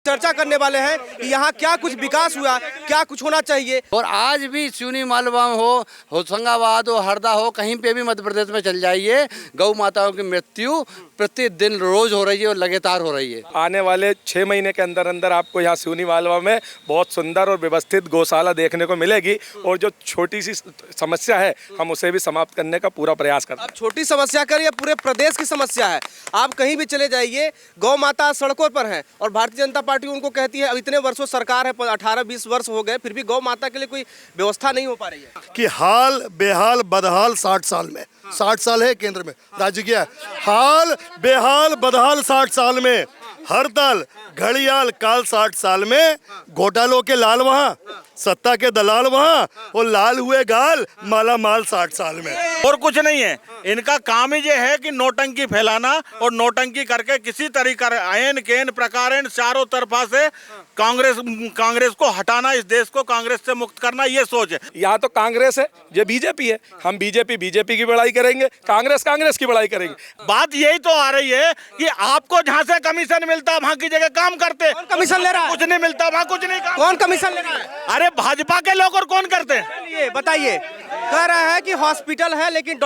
चर्चा करने वाले हैं कि यहाँ क्या कुछ विकास हुआ, क्या कुछ होना चाहिए। और आज भी सिवनी मालवा हो, होशंगाबाद हो, हरदा हो, कहीं पे भी मध्य प्रदेश में चल जाइए, गौ माताओं की मृत्यु प्रतिदिन रोज हो रही है और लगातार हो रही है। आने वाले 6 महीने के अंदर अंदर आपको यहाँ सिवनी मालवा में बहुत सुंदर और व्यवस्थित गौशाला देखने को मिलेगी और जो छोटी सी समस्या है हम उसे भी समाप्त करने का पूरा प्रयास करते हैं। अब छोटी समस्या कर, ये पूरे प्रदेश की समस्या है। आप कहीं भी चले जाइए, गौ माता सड़कों पर हैं और भारतीय जनता पार्टी उनको कहती है अब इतने वर्षों सरकार है, 18-20 वर्ष हो गए, फिर भी गौ माता के लिए कोई व्यवस्था नहीं हो पा रही है। कि हाल बेहाल बदहाल 60 साल में, 60 साल है केंद्र में, राज्य क्या है, हाल बेहाल बदहाल 60 साल में, हर दल घड़ियाल काल 60 साल में, घोटालों के लाल वहाँ, सत्ता के दलाल वहाँ और लाल हुए गाल माला माल 60 साल में। और कुछ नहीं है, इनका काम ही ये है कि नोटंकी फैलाना और नोटंकी करके किसी तरीका आयन केन प्रकार चारों तरफा से कांग्रेस को हटाना, इस देश को कांग्रेस से मुक्त करना, ये सोच है। यहाँ तो कांग्रेस है, ये बीजेपी है, हम बीजेपी की बड़ाई करेंगे, कांग्रेस की बड़ाई करेंगे। बात यही तो आ रही है कि आपको जहाँ से कमीशन मिलता है वहाँ की जगह काम करते। कौन कमीशन ले रहा है? कुछ नहीं मिलता वहाँ, कुछ नहीं। कौन कमीशन ले रहा है? अरे भाजपा के लोग और कौन करते हैं? बताइए। कह रहा है कि हॉस्पिटल है लेकिन